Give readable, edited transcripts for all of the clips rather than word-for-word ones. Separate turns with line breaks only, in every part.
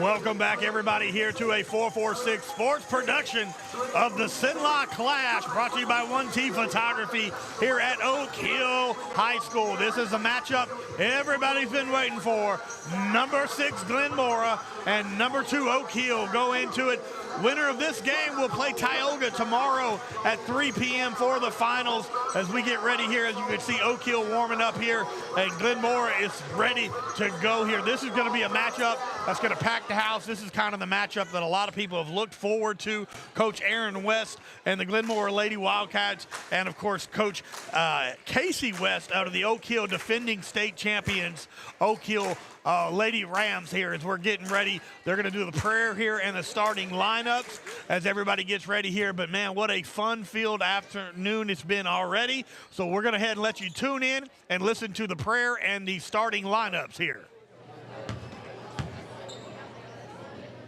Welcome back, everybody, here to a 446 Sports production of the Cenla Clash, brought to you by OneT Photography here at Oak Hill High School. This is a matchup everybody's been waiting for. Number 6 Glenmora and number 2 Oak Hill go into it. Winner of this game will play Tioga tomorrow at 3 p.m. for the finals. As we get ready here, as you can see, Oak Hill warming up here, and Glenmora is ready to go here. This is going to be a matchup that's going to pack the house. This is kind of the matchup that a lot of people have looked forward to. Coach Aaron West and the Glenmora Lady Wildcats, and of course, Coach Casey West out of the Oak Hill defending state champions, Oak Hill Lady Rams here as we're getting ready. They're going to do the prayer here and the starting lineups as everybody gets ready here. But, man, what a fun-filled afternoon it's been already. So we're going to head and let you tune in and listen to the prayer and the starting lineups here.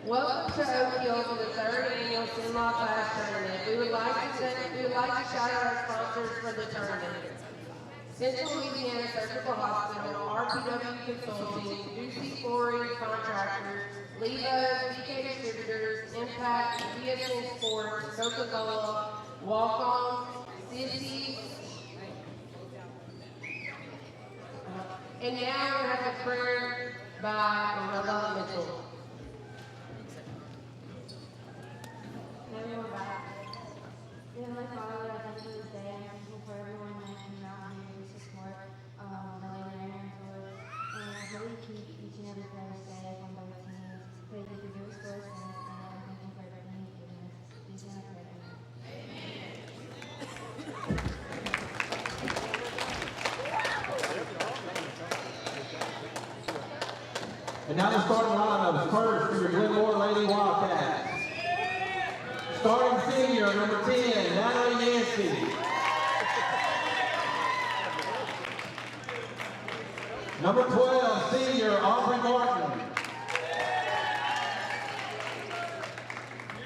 Welcome to Oak Hill for the 3rd annual Cenla Clash Tournament. We would like to shout out our sponsors for the tournament. Central Louisiana Surgical Hospital, RPW Consulting, Ducey Flooring Contractors, Leva, BK Distributors, Impact, BSN Sports, Coca-Cola, Walk-On, Sissy, and now we have a prayer by Marilla Mitchell.
Heavenly Father, I thank you for this day. I'm thankful for everyone that came out here to support the Lady Rams, Lord. And I really keep each and every player safe on both teams. Pray that you give us for us, and I'm thankful for everything you've given us. These and I pray.
And now the starting lineup. First for your Glenmora Lady Wildcats. Starting senior, number 10, Natalie Yancey. Number 12, senior, Aubrey Martin.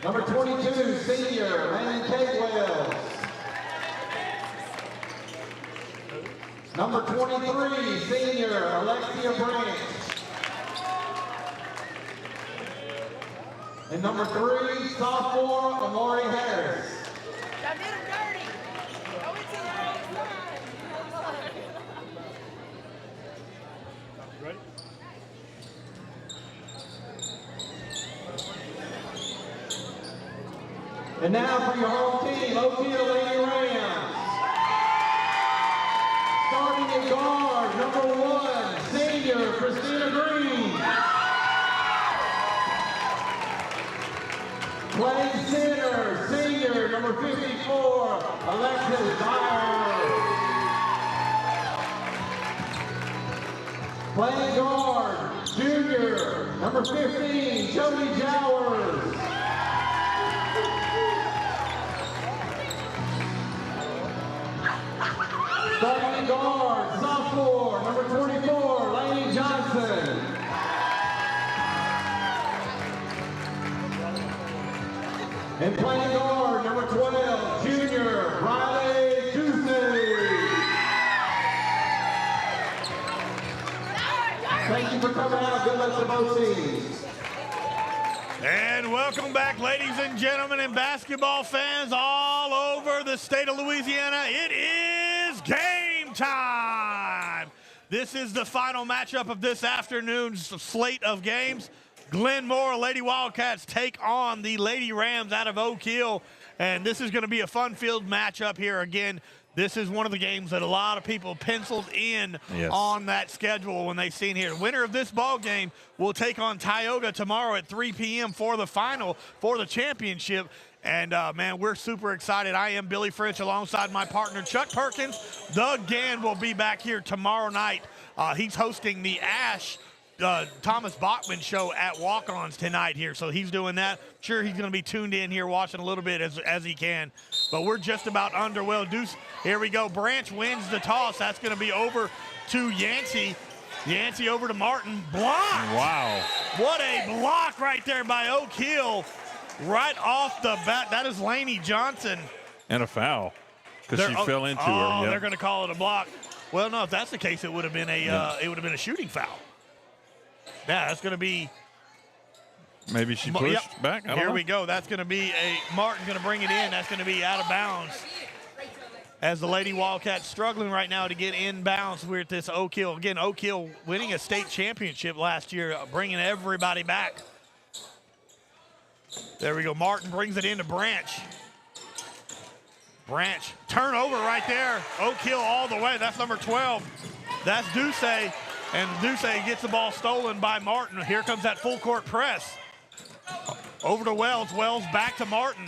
Number 22, senior, Raymond Kate Wells. Number 23, senior, Alexia Branch. And number 3, sophomore, Amari Harris.
Y'all did him dirty. Go into the wrong side.
Ready?
And now for your home team, Oak Hill Lady Rams. Starting at guard, number 1, senior, Christina Green. Playing center, senior, number 54, Alexis Dyer. Playing guard, junior, number 15, Jody Jowers. Starting guard, sophomore, number 24, Lainey Johnson. And playing guard, number 12, junior, Riley Tuesday. Thank you for coming out. Good luck to both teams.
And welcome back, ladies and gentlemen, and basketball fans all over the state of Louisiana. It is game time. This is the final matchup of this afternoon's slate of games. Glenmora Lady Wildcats take on the Lady Rams out of Oak Hill, and this is going to be a fun-filled matchup here. Again, this is one of the games that a lot of people penciled in on that schedule when they seen here. Winner of this ball game will take on Tioga tomorrow at 3 p.m. for the final for the championship. And, man, we're super excited. I am Billy French alongside my partner, Chuck Perkins. Doug Gann will be back here tomorrow night. He's hosting the Ash Thomas Bachman show at Walk-Ons tonight here, so he's doing that. Sure, he's going to be tuned in here watching a little bit as he can, but we're just about underway. Deuce, here we go. Branch wins the toss. That's going to be over to Yancey. Yancey over to Martin. Blocked.
Wow.
What a block right there by Oak Hill right off the bat. That is Lainey Johnson.
And a foul because she fell into her. Yep.
They're going to call it a block. Well, no, if that's the case, it would have been a shooting foul. Yeah, that's going to be
Maybe she pushed back. I don't
Here
know.
we go. That's going to be Martin going to bring it in. That's going to be out of bounds. As the Lady Wildcats struggling right now to get inbounds. We're at this Oak Hill. Again, Oak Hill winning a state championship last year, bringing everybody back. There we go. Martin brings it into Branch. Branch, turnover right there. Oak Hill all the way. That's number 12. That's Ducey. And Ducey gets the ball stolen by Martin. Here comes that full court press. Over to Wells. Wells back to Martin.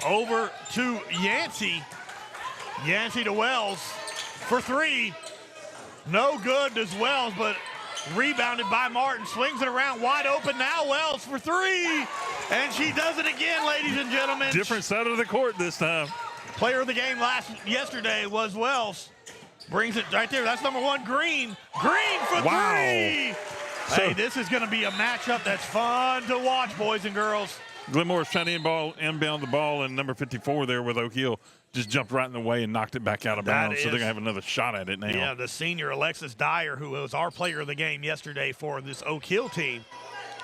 Over to Yancey. Yancey to Wells for three. No good as Wells, but rebounded by Martin. Swings it around wide open now. Wells for three. And she does it again, ladies and gentlemen.
Different side of the court this time.
Player of the game yesterday was Wells. Brings it right there. That's number 1, Green. Green for three. Hey, this is going to be a matchup that's fun to watch, boys and girls.
Glenmore's trying to inbound the ball, and number 54 there with Oak Hill just jumped right in the way and knocked it back out of bounds. So they're going to have another shot at it now.
Yeah, the senior Alexis Dyer, who was our player of the game yesterday for this Oak Hill team.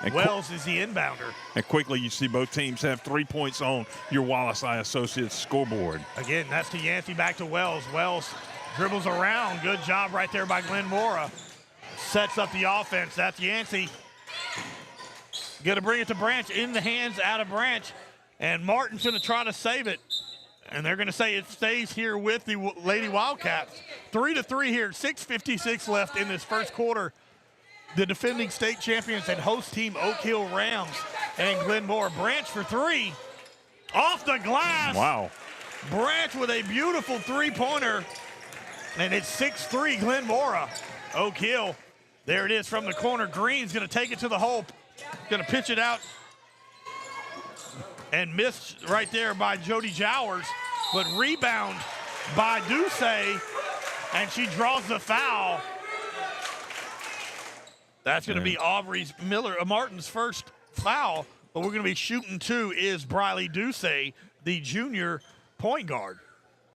And Wells is the inbounder.
And quickly you see both teams have 3 points on your Wallace Eye Associates scoreboard.
Again, that's to Yancey, back to Wells. Wells dribbles around. Good job right there by Glenn Mora. Sets up the offense. That's Yancey. Going to bring it to Branch, in the hands, out of Branch. And Martin's going to try to save it. And they're going to say it stays here with the Lady Wildcats. 3-3 here, 6:56 left in this first quarter. The defending state champions and host team Oak Hill Rams and Glenmore. Branch for three. Off the glass.
Wow.
Branch with a beautiful three-pointer. And it's 6-3 Glenmora. Oak Hill. There it is from the corner. Green's going to take it to the hole. Going to pitch it out. And missed right there by Jody Jowers. But rebound by Ducey. And she draws the foul. That's going to be Martin's first foul. But we're going to be shooting two is Briley Ducey, the junior point guard.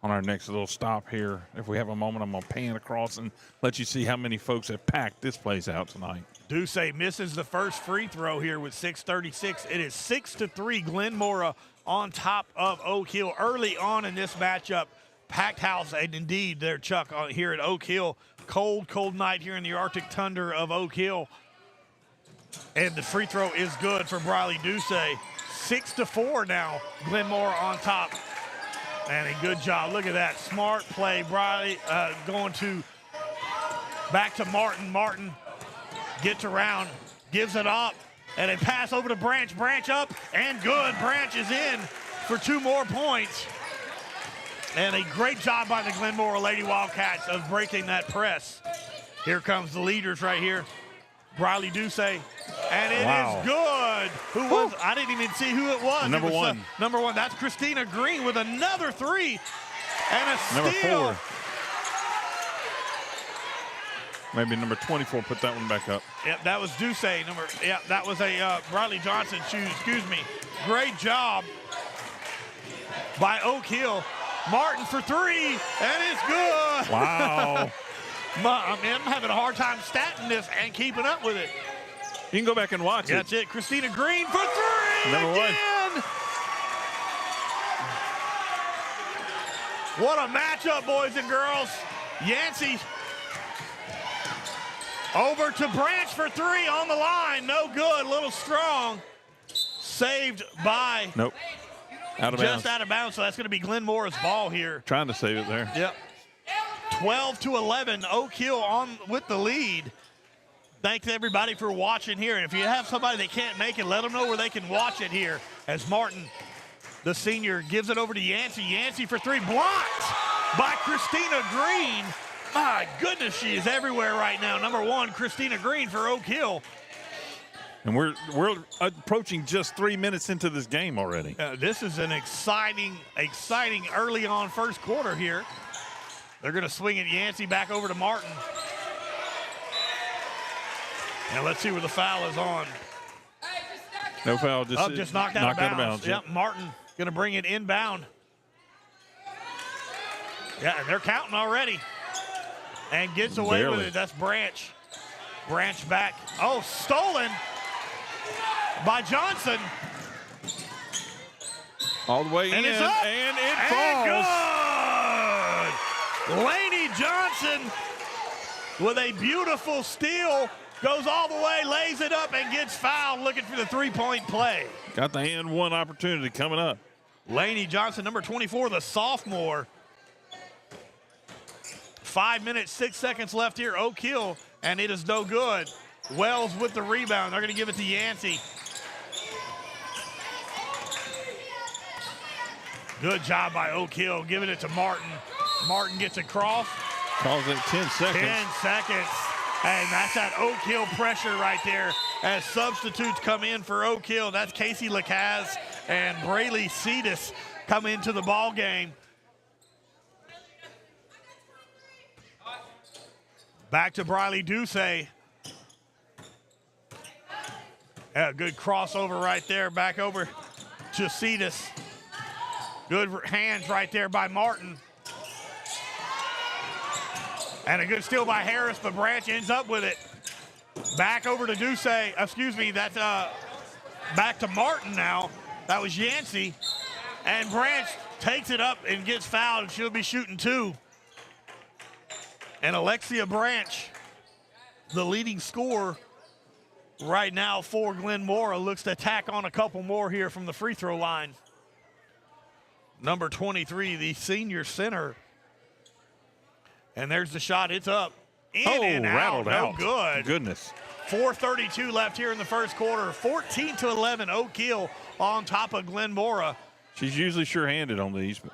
On our next little stop here, if we have a moment, I'm going to pan across and let you see how many folks have packed this place out tonight.
Ducey misses the first free throw here with 6:36. It is 6-3 Glenmora on top of Oak Hill early on in this matchup. Packed house, and indeed, there, Chuck, here at Oak Hill. Cold, cold night here in the Arctic tundra of Oak Hill. And the free throw is good for Briley Ducey. 6-4 now, Glenmora on top. And a good job. Look at that. Smart play. Briley going to back to Martin. Martin gets around, gives it up, and a pass over to Branch. Branch up, and good. Branch is in for 2 more points. And a great job by the Glenmora Lady Wildcats of breaking that press. Here comes the leaders right here. Briley Ducey. And it is good. Who was? I didn't even see who it was.
Number 1.
Number 1. That's Christina Green with another three. And a steal.
Number 4. Maybe number 24. Put that one back up.
Yep, that was Ducey. That was a Briley Johnson shoe. Excuse me. Great job by Oak Hill. Martin for three, and it's good.
Wow.
I'm having a hard time statting this and keeping up with it.
You can go back and watch it.
That's it. Christina Green for three.
Number
again. 1. What a matchup, boys and girls. Yancey over to Branch for three on the line. No good. Little strong. Saved by.
Nope. Out of bounds.
Just out of bounds, so that's going to be Glenmora's ball here.
Trying to save it there.
Yep. 12-11, Oak Hill on with the lead. Thanks everybody for watching here. And if you have somebody that can't make it, let them know where they can watch it here. As Martin, the senior, gives it over to Yancey. Yancey for three, blocked by Christina Green. My goodness, she is everywhere right now. Number 1, Christina Green for Oak Hill.
And we're approaching just 3 minutes into this game already.
This is an exciting early on first quarter here. They're going to swing it. Yancey back over to Martin. And let's see where the foul is on.
No foul.
Just knocked out of bounds. Yep, Martin going to bring it inbound. Yeah, and they're counting already. And gets away with it. That's Branch. Branch back. Oh, stolen. by Johnson.
All the way
And
in,
it's up.
and it
And
falls.
good. Laney Johnson with a beautiful steal. Goes all the way, lays it up, and gets fouled looking for the three-point play.
Got the and one opportunity coming up.
Laney Johnson, number 24, the sophomore. 5 minutes, 6 seconds left here. Oak Hill, and it is no good. Wells with the rebound. They're going to give it to Yancey. Good job by Oak Hill, giving it to Martin. Martin gets across.
Calls it 10 seconds.
10 seconds. And that's that Oak Hill pressure right there as substitutes come in for Oak Hill. That's Casey Lacaz and Brayley Cetus come into the ball game. Back to Briley Ducey. A good crossover right there. Back over to Cetus. Good hands right there by Martin. And a good steal by Harris, but Branch ends up with it. Back over to Ducey. Excuse me, that's back to Martin now. That was Yancey. And Branch takes it up and gets fouled. She'll be shooting two. And Alexia Branch, the leading scorer right now for Glen Mora, looks to tack on a couple more here from the free throw line. Number 23, the senior center. And there's the shot. It's up. In and out.
Rattled out.
No good.
Goodness.
4:32 left here in the first quarter. 14-11, Oak Hill on top of Glen Mora.
She's usually sure-handed on these, but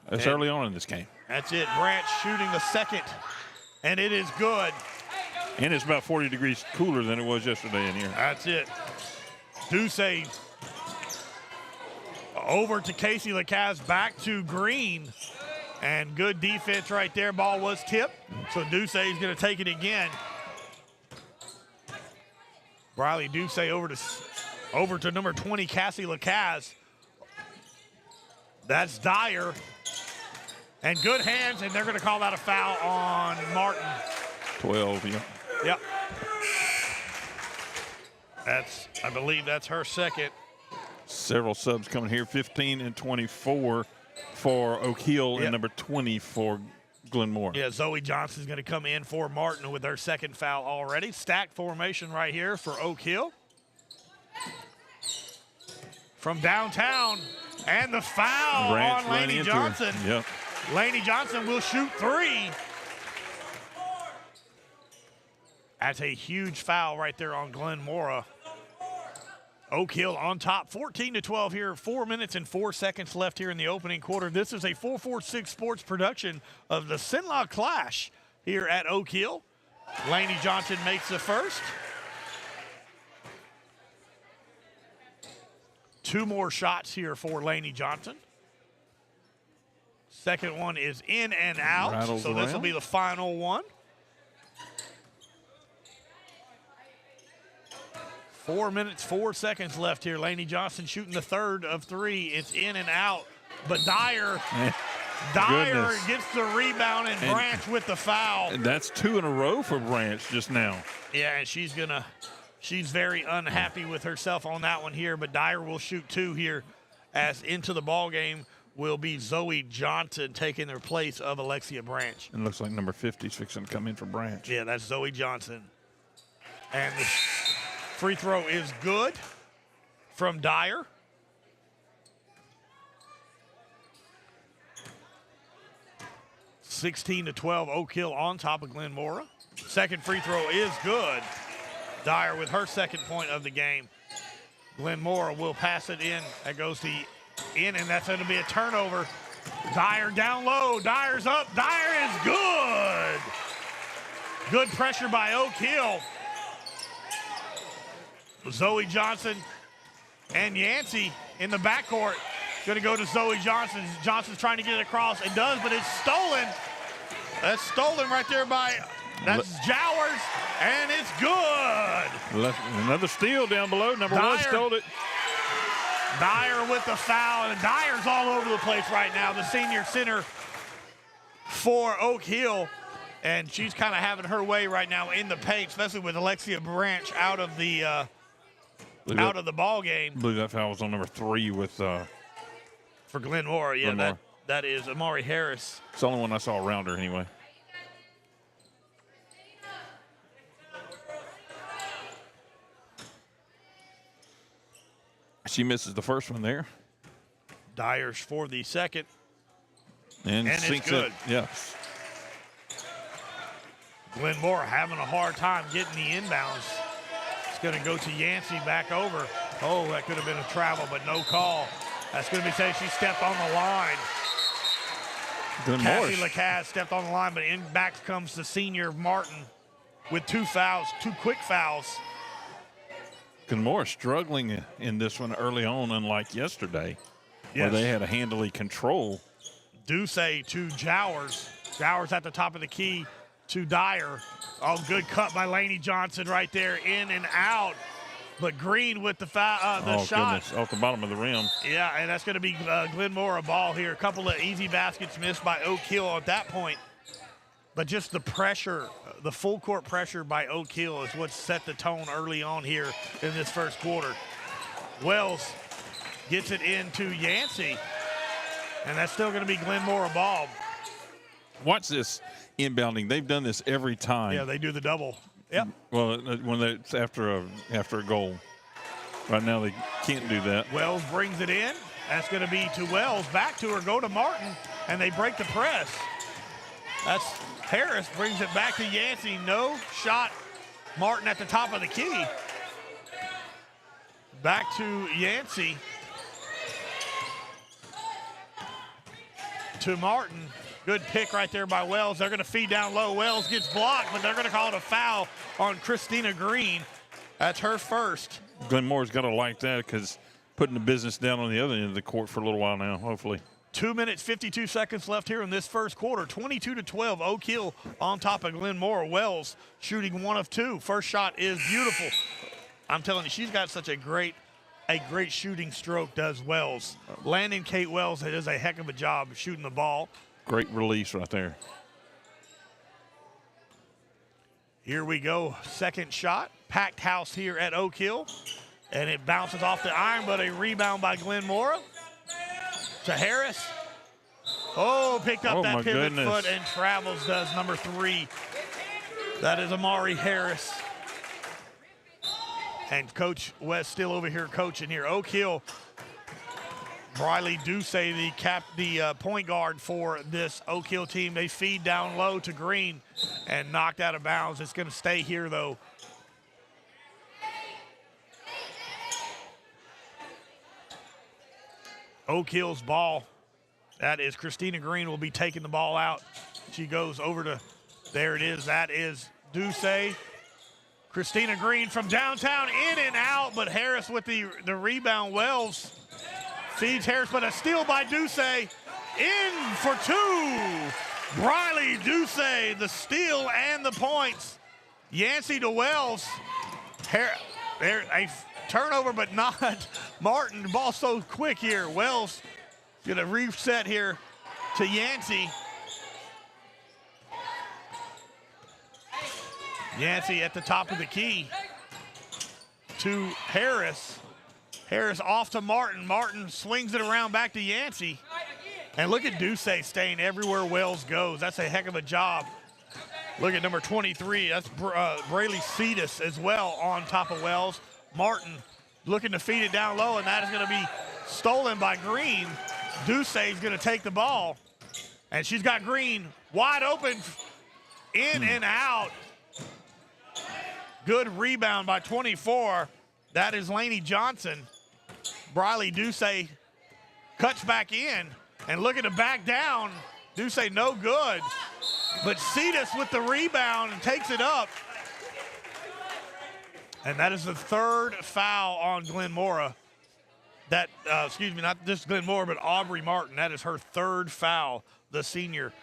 that's early on in this game.
That's it. Branch shooting the second, and it is good.
And it's about 40 degrees cooler than it was yesterday in here.
That's it. Ducey over to Casey Lacaz, back to Green. And good defense right there. Ball was tipped, so Ducey is going to take it again. Briley Ducey over to number 20, Cassie Lacaz. That's Dyer. And good hands, and they're going to call that a foul on Martin.
12, yeah.
Yep. I believe that's her second.
Several subs coming here, 15 and 24 for Oak Hill,
Yep.
and number 20 for Glen Mora.
Yeah, Zoe Johnson's going to come in for Martin with her second foul already. Stack formation right here for Oak Hill. From downtown, and the foul
Branch
on Laney
into her.
Johnson.
Yep.
Laney Johnson will shoot three. That's a huge foul right there on Glen Mora. Oak Hill on top, 14-12 here, 4 minutes and 4 seconds left here in the opening quarter. This is a 446 Sports production of the Cenla Clash here at Oak Hill. Laney Johnson makes the first. Two more shots here for Laney Johnson. Second one is in and out,
Rattles
so this will
around.
be the final one. 4 minutes, 4 seconds left here. Laney Johnson shooting the third of three. It's in and out, but Dyer
Goodness.
gets the rebound, and Branch with the foul.
And that's 2 in a row for Branch just now.
Yeah, and she's very unhappy with herself on that one here, but Dyer will shoot two here, as into the ball game will be Zoe Johnson taking their place of Alexia Branch.
And looks like number 50 is fixing to come in for Branch.
Yeah, that's Zoe Johnson. And the free throw is good from Dyer. (16-12) Oak Hill on top of Glen Mora. Second free throw is good. Dyer with her second point of the game. Glen Mora will pass it in. That goes to in, and that's going to be a turnover. Dyer down low. Dyer's up. Dyer is good. Good pressure by Oak Hill. Zoe Johnson and Yancey in the backcourt. Going to go to Zoe Johnson. Johnson's trying to get it across and does, but it's stolen. That's stolen right there by, that's Jowers, and it's good.
Another steal down below. Number one
Dyer.
stole it.
Dyer with the foul, and Dyer's all over the place right now, the senior center for Oak Hill. And she's kind of having her way right now in the paint, especially with Alexia Branch out of the out of the ball game.
I believe that foul was on number 3 with
for Glenmore. Yeah,
Glenmore.
that is Amari Harris.
It's the only one I saw around her anyway. She misses the first one there.
Dyers for the second.
And
it's
sinks
good.
it. Yes.
Glenmore having a hard time getting the inbounds. It's going to go to Yancey back over. Oh, that could have been a travel, but no call. That's going to be saying she stepped on the line.
Glenmore.
Cassie Lacaze stepped on the line, but in back comes the senior Martin with 2 fouls, 2 quick fouls.
Glenmore struggling in this one early on, unlike yesterday, where
Yes.
they had a handily control.
Ducey to Jowers. Jowers at the top of the key to Dyer. Oh, good cut by Laney Johnson right there, in and out. But Green with the shot.
Goodness, off the bottom of the rim.
Yeah, and that's going to be Glenmore a ball here. A couple of easy baskets missed by Oak Hill at that point. But just the pressure, the full court pressure by Oak Hill is what set the tone early on here in this first quarter. Wells gets it into Yancey, and that's still going to be Glenmore a ball.
Watch this inbounding. They've done this every time.
Yeah, they do the double. Yep.
Well, when it's after a goal. Right now they can't do that.
Wells brings it in. That's going to be to Wells. Back to her, go to Martin, and they break the press. That's Harris brings it back to Yancey. No shot. Martin at the top of the key. Back to Yancey. To Martin. Good pick right there by Wells. They're going to feed down low. Wells gets blocked, but they're going to call it a foul on Christina Green. That's her first.
Glenmore's got to like that because putting the business down on the other end of the court for a little while now, hopefully.
2 minutes, 52 seconds left here in this first quarter. 22-12, Oak Hill on top of Glenmore. Wells shooting 1 of 2. First shot is beautiful. I'm telling you, she's got such a great shooting stroke, does Wells. Landon Kate Wells does a heck of a job of shooting the ball.
Great release right there.
Here we go, second shot. Packed house here at Oak Hill. And it bounces off the iron, but a rebound by Glenmore. To Harris. Oh, picked up that pivot foot and travels, does number 3. That is Amari Harris. And Coach West still over here coaching here. Oak Hill, Briley Ducey, the point guard for this Oak Hill team. They feed down low to Green and knocked out of bounds. It's going to stay here, though. Oak Hill's ball. That is Christina Green will be taking the ball out. She goes over to, there it is. That is Ducey. Christina Green from downtown, in and out, but Harris with the rebound. Wells feeds Harris, but a steal by Ducey. In for 2. Briley Ducey, the steal and the points. Yancey to Wells. There a turnover, but not Martin. The ball so quick here. Wells gonna reset here to Yancey. Yancey at the top of the key to Harris. Harris off to Martin. Martin swings it around back to Yancey. And look at Ducey staying everywhere Wells goes. That's a heck of a job. Look at number 23. That's Braylee Cetus as well on top of Wells. Martin looking to feed it down low, and that is going to be stolen by Green. Ducey's going to take the ball. And she's got Green wide open, in and out. Good rebound by 24. That is Laney Johnson. Briley Ducey cuts back in. And looking to back down. Ducey no good. But Cetus with the rebound and takes it up. And that is the 3rd foul on Glenmore. That, excuse me, not just Glenmore, but Aubrey Martin. That is her 3rd foul, the senior.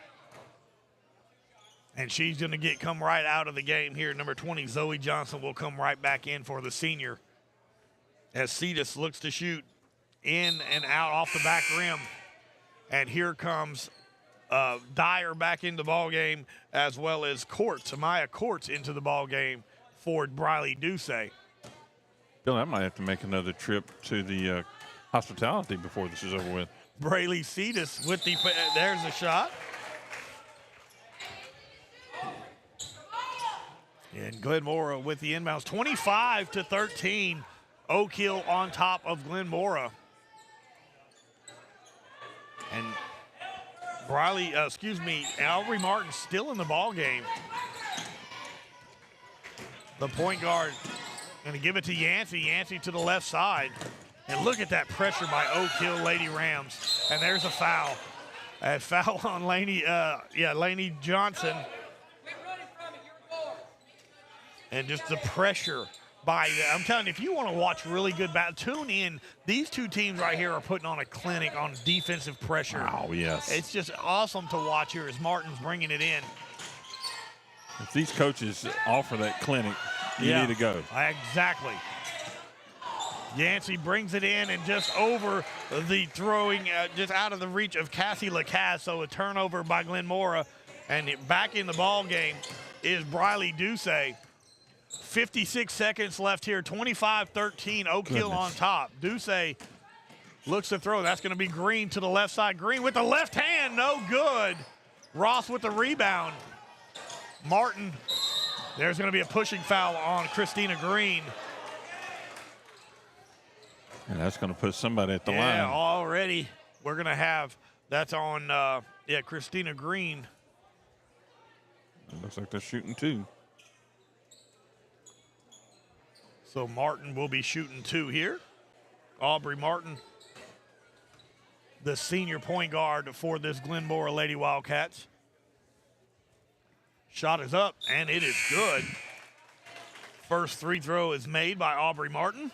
And she's going to come right out of the game here. Number 20, Zoe Johnson, will come right back in for the senior. As Cetus looks to shoot in and out off the back rim. And here comes Dyer back into the ball game, as well as Amaya Courts into the ball game for Briley Ducey.
Bill, I might have to make another trip to the hospitality before this is over with.
Braylee Cetus with the, there's a shot. And Glenmora with the inbounds, 25-13. Oak Hill on top of Glenmora. And Aubrey Martin still in the ball game. The point guard going to give it to Yancey. Yancey to the left side. And look at that pressure by Oak Hill Lady Rams. And there's a foul. A foul on Laney Johnson. And just the pressure by them. I'm telling you, if you want to watch really good tune in. These two teams right here are putting on a clinic on defensive pressure.
Oh, yes.
It's just awesome to watch here as Martin's bringing it in.
If these coaches offer that clinic, you need to go.
Exactly. Yancey brings it in and just over the throwing, just out of the reach of Cassie Lacasse. So a turnover by Glenmora. And back in the ball game is Briley Ducey. 56 seconds left here, 25-13, Oak Hill on top. Ducey looks to throw. That's going to be Green to the left side. Green with the left hand, no good. Ross with the rebound. Martin, there's going to be a pushing foul on Christina Green.
And that's going to put somebody at the line.
Yeah, already we're going to have, that's on, Christina Green.
It looks like they're shooting two.
So Martin will be shooting two here. Aubrey Martin, the senior point guard for this Glenmora Lady Wildcats. Shot is up, and it is good. First free throw is made by Aubrey Martin.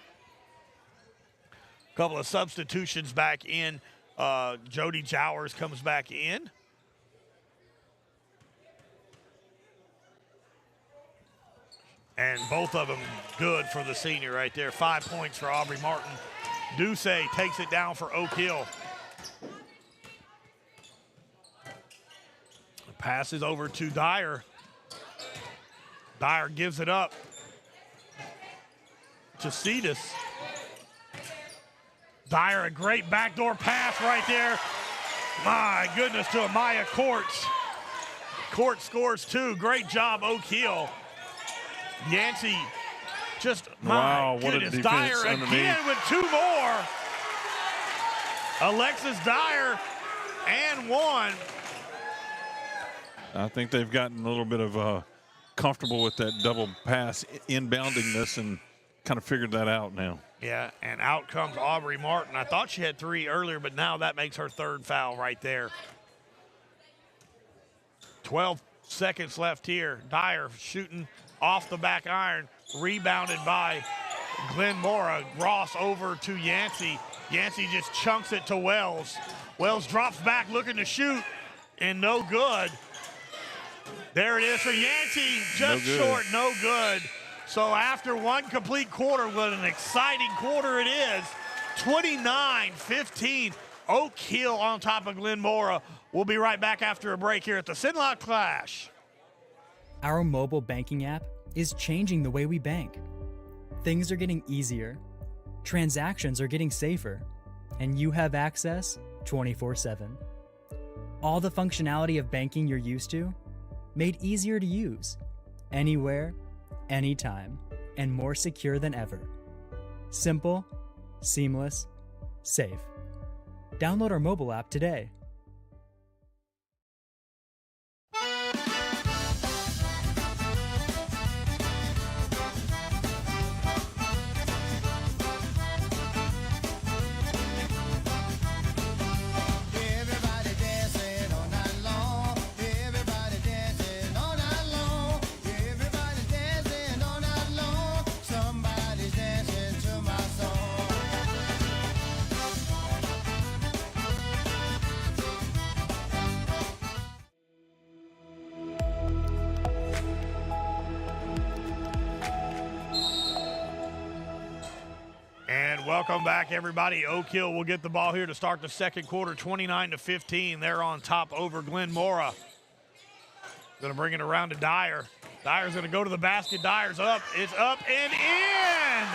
Couple of substitutions back in. Jody Jowers comes back in. And both of them good for the senior right there. 5 points for Aubrey Martin. Ducey takes it down for Oak Hill. Passes over to Dyer. Dyer gives it up to Cetus. Dyer, a great backdoor pass right there. My goodness, to Amaya Courts. Court scores two. Great job, Oak Hill. Yancey, just my goodness. Dyer again with two more. Alexis Dyer and one.
I think they've gotten a little bit of comfortable with that double pass inbounding this and kind of figured that out now.
Yeah, and out comes Aubrey Martin. I thought she had three earlier, but now that makes her third foul right there. 12 seconds left here. Dyer shooting off the back iron, rebounded by Glenmora. Ross over to Yancey. Yancey just chunks it to Wells. Wells drops back looking to shoot, and no good. There it is for Yancey, just short, no good. So after one complete quarter, what an exciting quarter it is. 29-15, Oak Hill on top of Glenmora. We'll be right back after a break here at the Cenla Clash.
Our mobile banking app is changing the way we bank. Things are getting easier, transactions are getting safer, and you have access 24/7. All the functionality of banking you're used to, made easier to use, anywhere, anytime, and more secure than ever. Simple, seamless, safe. Download our mobile app today.
Welcome back, everybody. Oak Hill will get the ball here to start the second quarter, 29-15. They're on top over Glenmora. Going to bring it around to Dyer. Dyer's going to go to the basket. Dyer's up. It's up and in.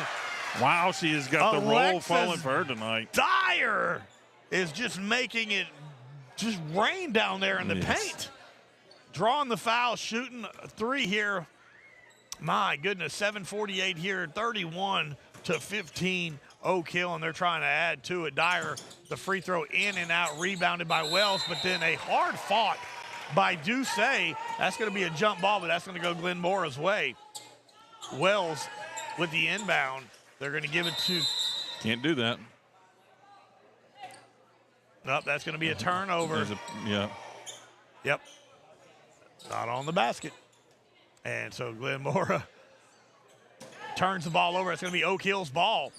Wow, she has got the roll
Alexis
falling for her tonight.
Dyer is just making it just rain down there in the
Yes.
paint. Drawing the foul, shooting a three here. My goodness, 7:48 here, 31-15 Oak Hill, and they're trying to add to it. Dyer, the free throw in and out, rebounded by Wells, but then a hard fought by Doucet. That's going to be a jump ball, but that's going to go Glenn Mora's way. Wells with the inbound. They're going to give it to.
Can't do that.
Nope, that's going to be a turnover.
Yeah.
Yep. Not on the basket. And so Glenn Mora turns the ball over. It's going to be Oak Hill's ball.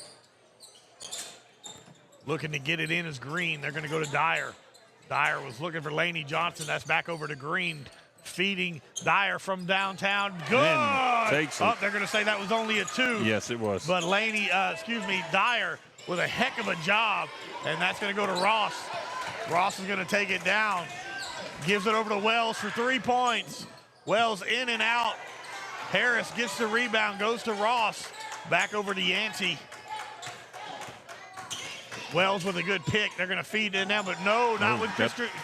Looking to get it in is Green. They're going to go to Dyer. Dyer was looking for Laney Johnson. That's back over to Green. Feeding Dyer from downtown. Good.
Takes it.
Oh, they're going to say that was only a two.
Yes, it was.
But Dyer with a heck of a job. And that's going to go to Ross. Ross is going to take it down. Gives it over to Wells for 3 points. Wells in and out. Harris gets the rebound, goes to Ross. Back over to Yancey. Wells with a good pick. They're going to feed it now, but no, not with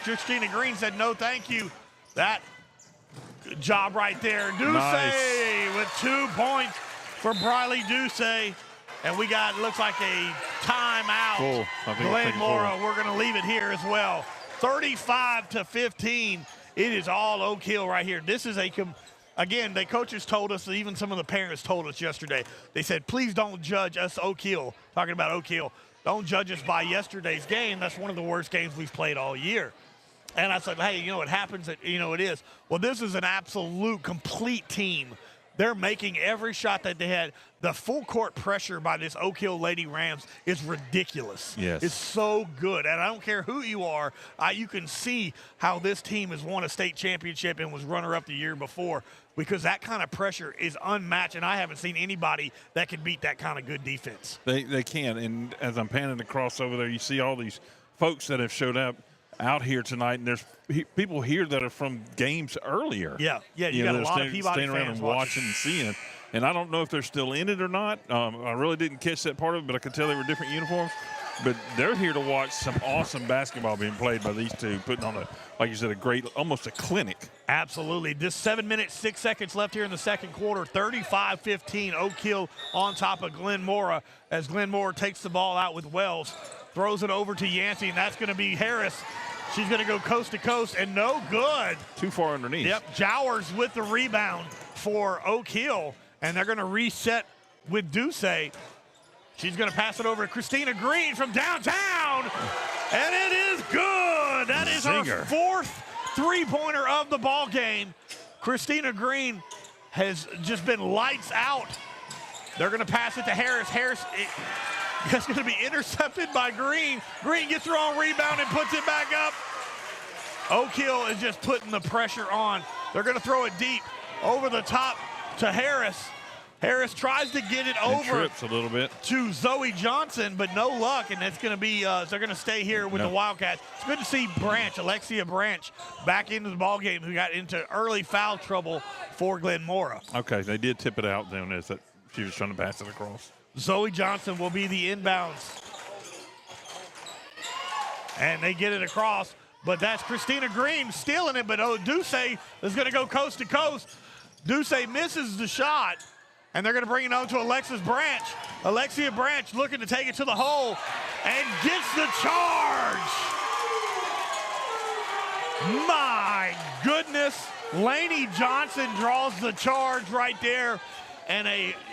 Christina Green. Said no, thank you. That good job right there. Doucet with 2 points for Briley Doucet. And we got, looks like a timeout. Glenn Mora, we're going to leave it here as well. 35-15. It is all Oak Hill right here. This is again, the coaches told us, even some of the parents told us yesterday, they said, please don't judge us Oak Hill, talking about Oak Hill. Don't judge us by yesterday's game. That's one of the worst games we've played all year. And I said, hey, it happens, it is. Well, this is an absolute complete team. They're making every shot that they had. The full court pressure by this Oak Hill Lady Rams is ridiculous.
Yes.
It's so good. And I don't care who you are, you can see how this team has won a state championship and was runner-up the year before, because that kind of pressure is unmatched, and I haven't seen anybody that can beat that kind of good defense.
They can. And as I'm panning across over there, you see all these folks that have showed up out here tonight, and there's people here that are from games earlier.
Yeah, you got a lot of Peabody
staying around
fans
and watching and seeing. And I don't know if they're still in it or not. I really didn't catch that part of it, but I could tell they were different uniforms. But they're here to watch some awesome basketball being played by these two, putting on like you said, almost a clinic.
Absolutely. Just 7 minutes, 6 seconds left here in the second quarter. 35-15. Oak Hill on top of Glenn Mora as Glenn Mora takes the ball out with Wells, throws it over to Yancey, and that's going to be Harris. She's going to go coast to coast, and no good.
Too far underneath.
Yep, Jowers with the rebound for Oak Hill, and they're going to reset with Doucet. She's going to pass it over to Christina Green from downtown, and it is good. That is her fourth three-pointer of the ball game. Christina Green has just been lights out. They're going to pass it to Harris. It's going to be intercepted by Green. Green gets her own rebound and puts it back up. Oak Hill is just putting the pressure on. They're going to throw it deep over the top to Harris. Harris tries to get it over.
Trips a little bit
to Zoe Johnson, but no luck, and it's going to be they're going to stay here with the Wildcats. It's good to see Alexia Branch, back into the ball game, who got into early foul trouble for Glenn Mora.
Okay, they did tip it out then as that she was trying to pass it across.
Zoe Johnson will be the inbounds. And they get it across, but that's Christina Green stealing it, but Doucet is going to go coast to coast. Doucet misses the shot, and they're going to bring it on to Alexis Branch. Alexia Branch looking to take it to the hole and gets the charge. My goodness. Laney Johnson draws the charge right there. And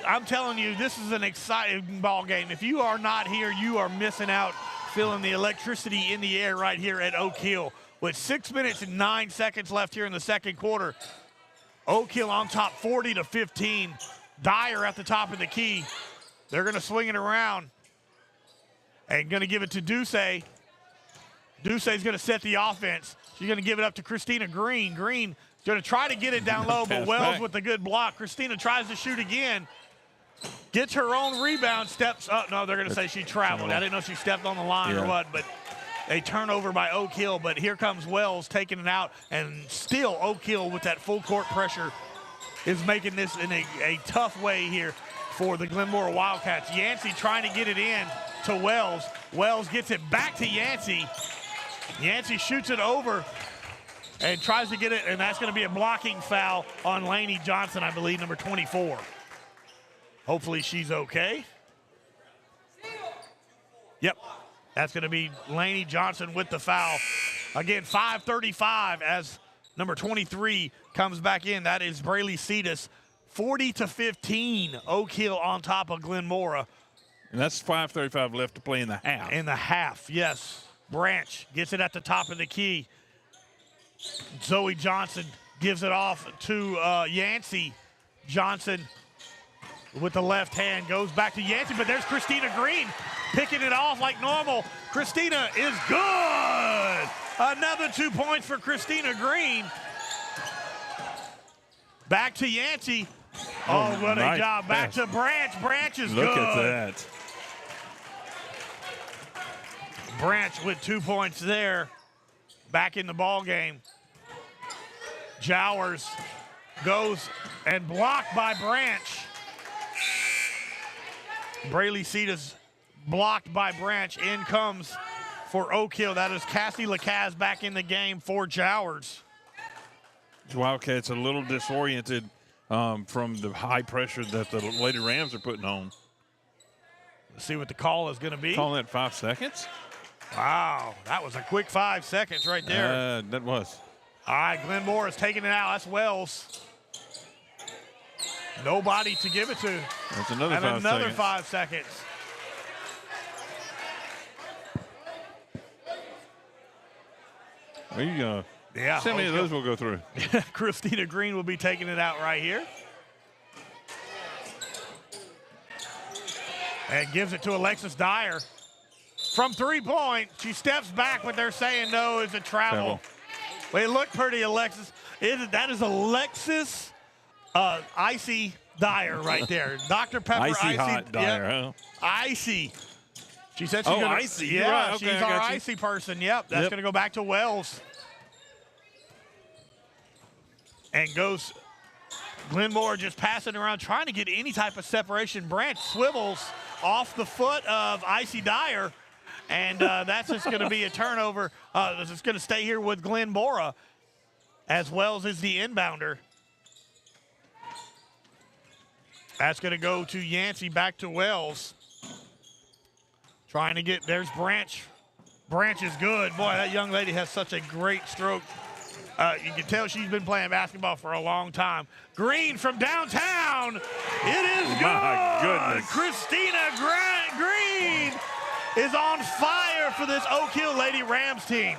I'm telling you, this is an exciting ball game. If you are not here, you are missing out, feeling the electricity in the air right here at Oak Hill. With 6 minutes and 9 seconds left here in the second quarter, Oak Hill on top 40-15. Dyer at the top of the key. They're going to swing it around and going to give it to Doucet. Doucet's going to set the offense. She's going to give it up to Christina Green. Green going to try to get it down low, but Wells with the good block. Christina tries to shoot again. Gets her own rebound, steps up. No, they're going to say she traveled. I didn't know she stepped on the line or what, but a turnover by Oak Hill. But here comes Wells taking it out, and still Oak Hill with that full court pressure is making this in a tough way here. for the Glenmora Wildcats. Yancey trying to get it in to Wells. Wells gets it back to Yancey. Yancey shoots it over and tries to get it, and that's going to be a blocking foul on Lainey Johnson, I believe, number 24. Hopefully she's okay. Yep, that's going to be Lainey Johnson with the foul. Again, 5:35 as number 23 comes back in. That is Braley Cetus. 40-15, Oak Hill on top of Glenmora.
And that's 5:35 left to play in the half.
In the half, yes. Branch gets it at the top of the key. Zoe Johnson gives it off to Yancey. Johnson with the left hand goes back to Yancey, but there's Christina Green picking it off like normal. Christina is good. Another 2 points for Christina Green. Back to Yancey. Oh, what a job. Back to Branch. Branch is good.
Look at that.
Branch with 2 points there. Back in the ball game. Jowers goes and blocked by Branch. Braley Cetus blocked by Branch. In comes for Oak Hill. That is Cassie Lacaz back in the game for Jowers.
The Wildcats a little disoriented from the high pressure that the Lady Rams are putting on.
Let's see what the call is going to be.
Calling that 5 seconds?
Wow, that was a quick 5 seconds right there.
That was.
All right, Glenmora is taking it out. That's Wells. Nobody to give it to.
That's another 5 seconds.
Another 5 seconds.
There you go.
Yeah.
See how many of those will go through.
Christina Green will be taking it out right here. And gives it to Alexis Dyer. From 3-point, she steps back, but they're saying no, it's a travel. Well, it looked pretty, Alexis. That is Alexis Icy Dyer right there. Dr. Pepper
Icy hot Dyer, huh?
Icy. She said she's going to.
Icy.
Yeah,
Right. Okay,
she's our icy person. Yep, that's going to go back to Wells. And goes Glenmora just passing around, trying to get any type of separation. Branch swivels off the foot of Icy Dyer, and that's just going to be a turnover. This is going to stay here with Glenmora, as Wells is the inbounder. That's going to go to Yancey, back to Wells. Trying to get, there's Branch. Branch is good. Boy, that young lady has such a great stroke. You can tell she's been playing basketball for a long time. Green from downtown. It is good.
My goodness.
Christina Green is on fire for this Oak Hill Lady Rams team.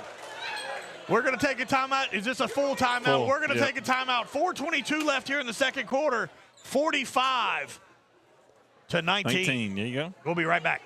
We're going to take a timeout. Is this a full timeout?
Full,
We're going to take a timeout. 4:22 left here in the second quarter. 45-19.
19, there you go.
We'll be right back.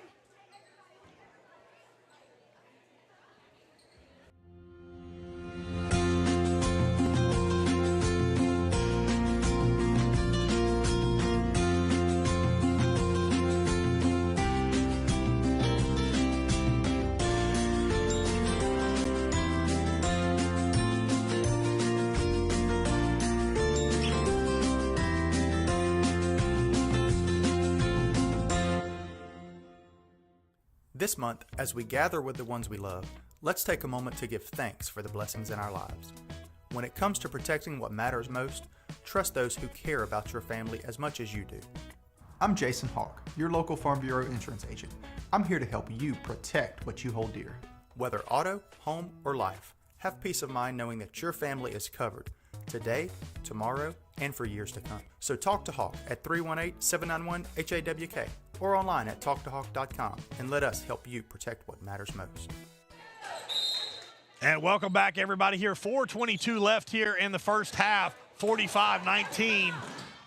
This month, as we gather with the ones we love, let's take a moment to give thanks for the blessings in our lives. When it comes to protecting what matters most, trust those who care about your family as much as you do.
I'm Jason Hawk, your local Farm Bureau insurance agent. I'm here to help you protect what you hold dear.
Whether auto, home, or life, have peace of mind knowing that your family is covered today, tomorrow, and for years to come. So talk to Hawk at 318-791-HAWK or online at talktohawk.com and let us help you protect what matters most.
And welcome back, everybody, here. 4:22 left here in the first half. 45-19.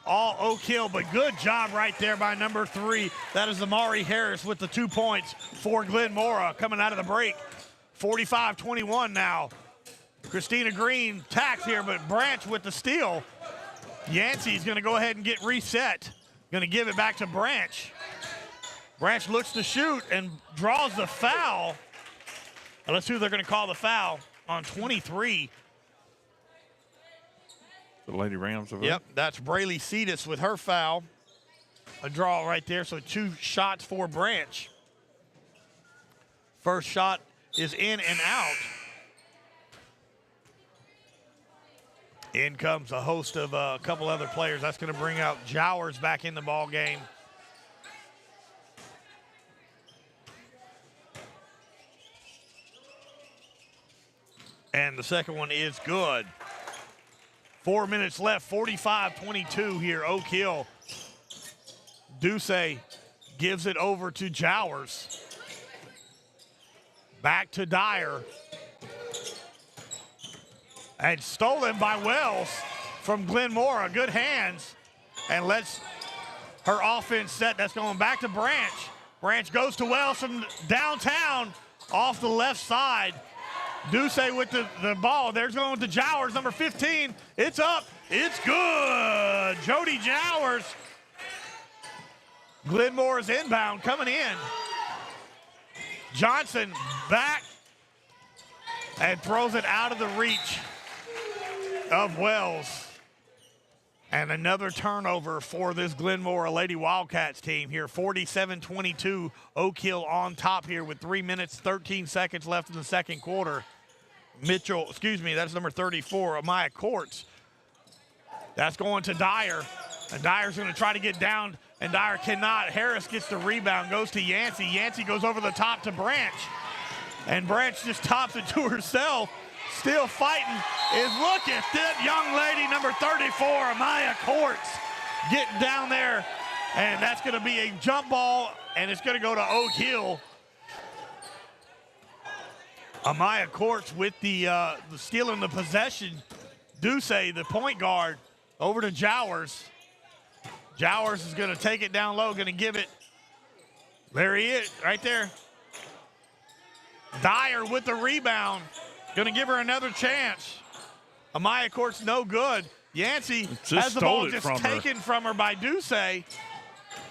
All Oak Hill, but good job right there by number 3. That is Amari Harris with the 2 points for Glenmora coming out of the break. 45-21 now. Christina Green tacks here, but Branch with the steal. Yancey's going to go ahead and get reset. Going to give it back to Branch. Branch looks to shoot and draws the foul. Now let's see who they're going to call the foul on 23.
The Lady Rams over
Yep, that's Braley Cetus with her foul. a draw right there, so 2 shots for Branch. First shot is in and out. In comes a host of a couple other players. That's going to bring out Jowers back in the ball game. And the second one is good. 4 minutes left, 45-22 here, Oak Hill. Ducey gives it over to Jowers. Back to Dyer. And stolen by Wells from Glenmora. Good hands. And lets her offense set. That's going back to Branch. Branch goes to Wells from downtown off the left side. Ducey with the ball. There's going to Jowers, number 15. It's up. It's good. Jody Jowers. Glenmora's inbound coming in. Johnson back and throws it out of the reach of Wells. And another turnover for this Glenmora Lady Wildcats team here. 47-22, Oak Hill on top here with 3 minutes, 13 seconds left in the second quarter. That's number 34, Amaya Courts. That's going to Dyer. And Dyer's going to try to get down, and Dyer cannot. Harris gets the rebound, goes to Yancey. Yancey goes over the top to Branch. And Branch just tops it to herself. Still fighting is, look at that young lady, number 34, Amaya Courts, getting down there. And that's going to be a jump ball, and it's going to go to Oak Hill. Amaya Courts with the stealing the possession. Ducey, the point guard, over to Jowers. Jowers is going to take it down low, going to give it. There he is, right there. Dyer with the rebound. Going to give her another chance. Amaya Court's no good. Yancey has the ball just taken from her by Ducey.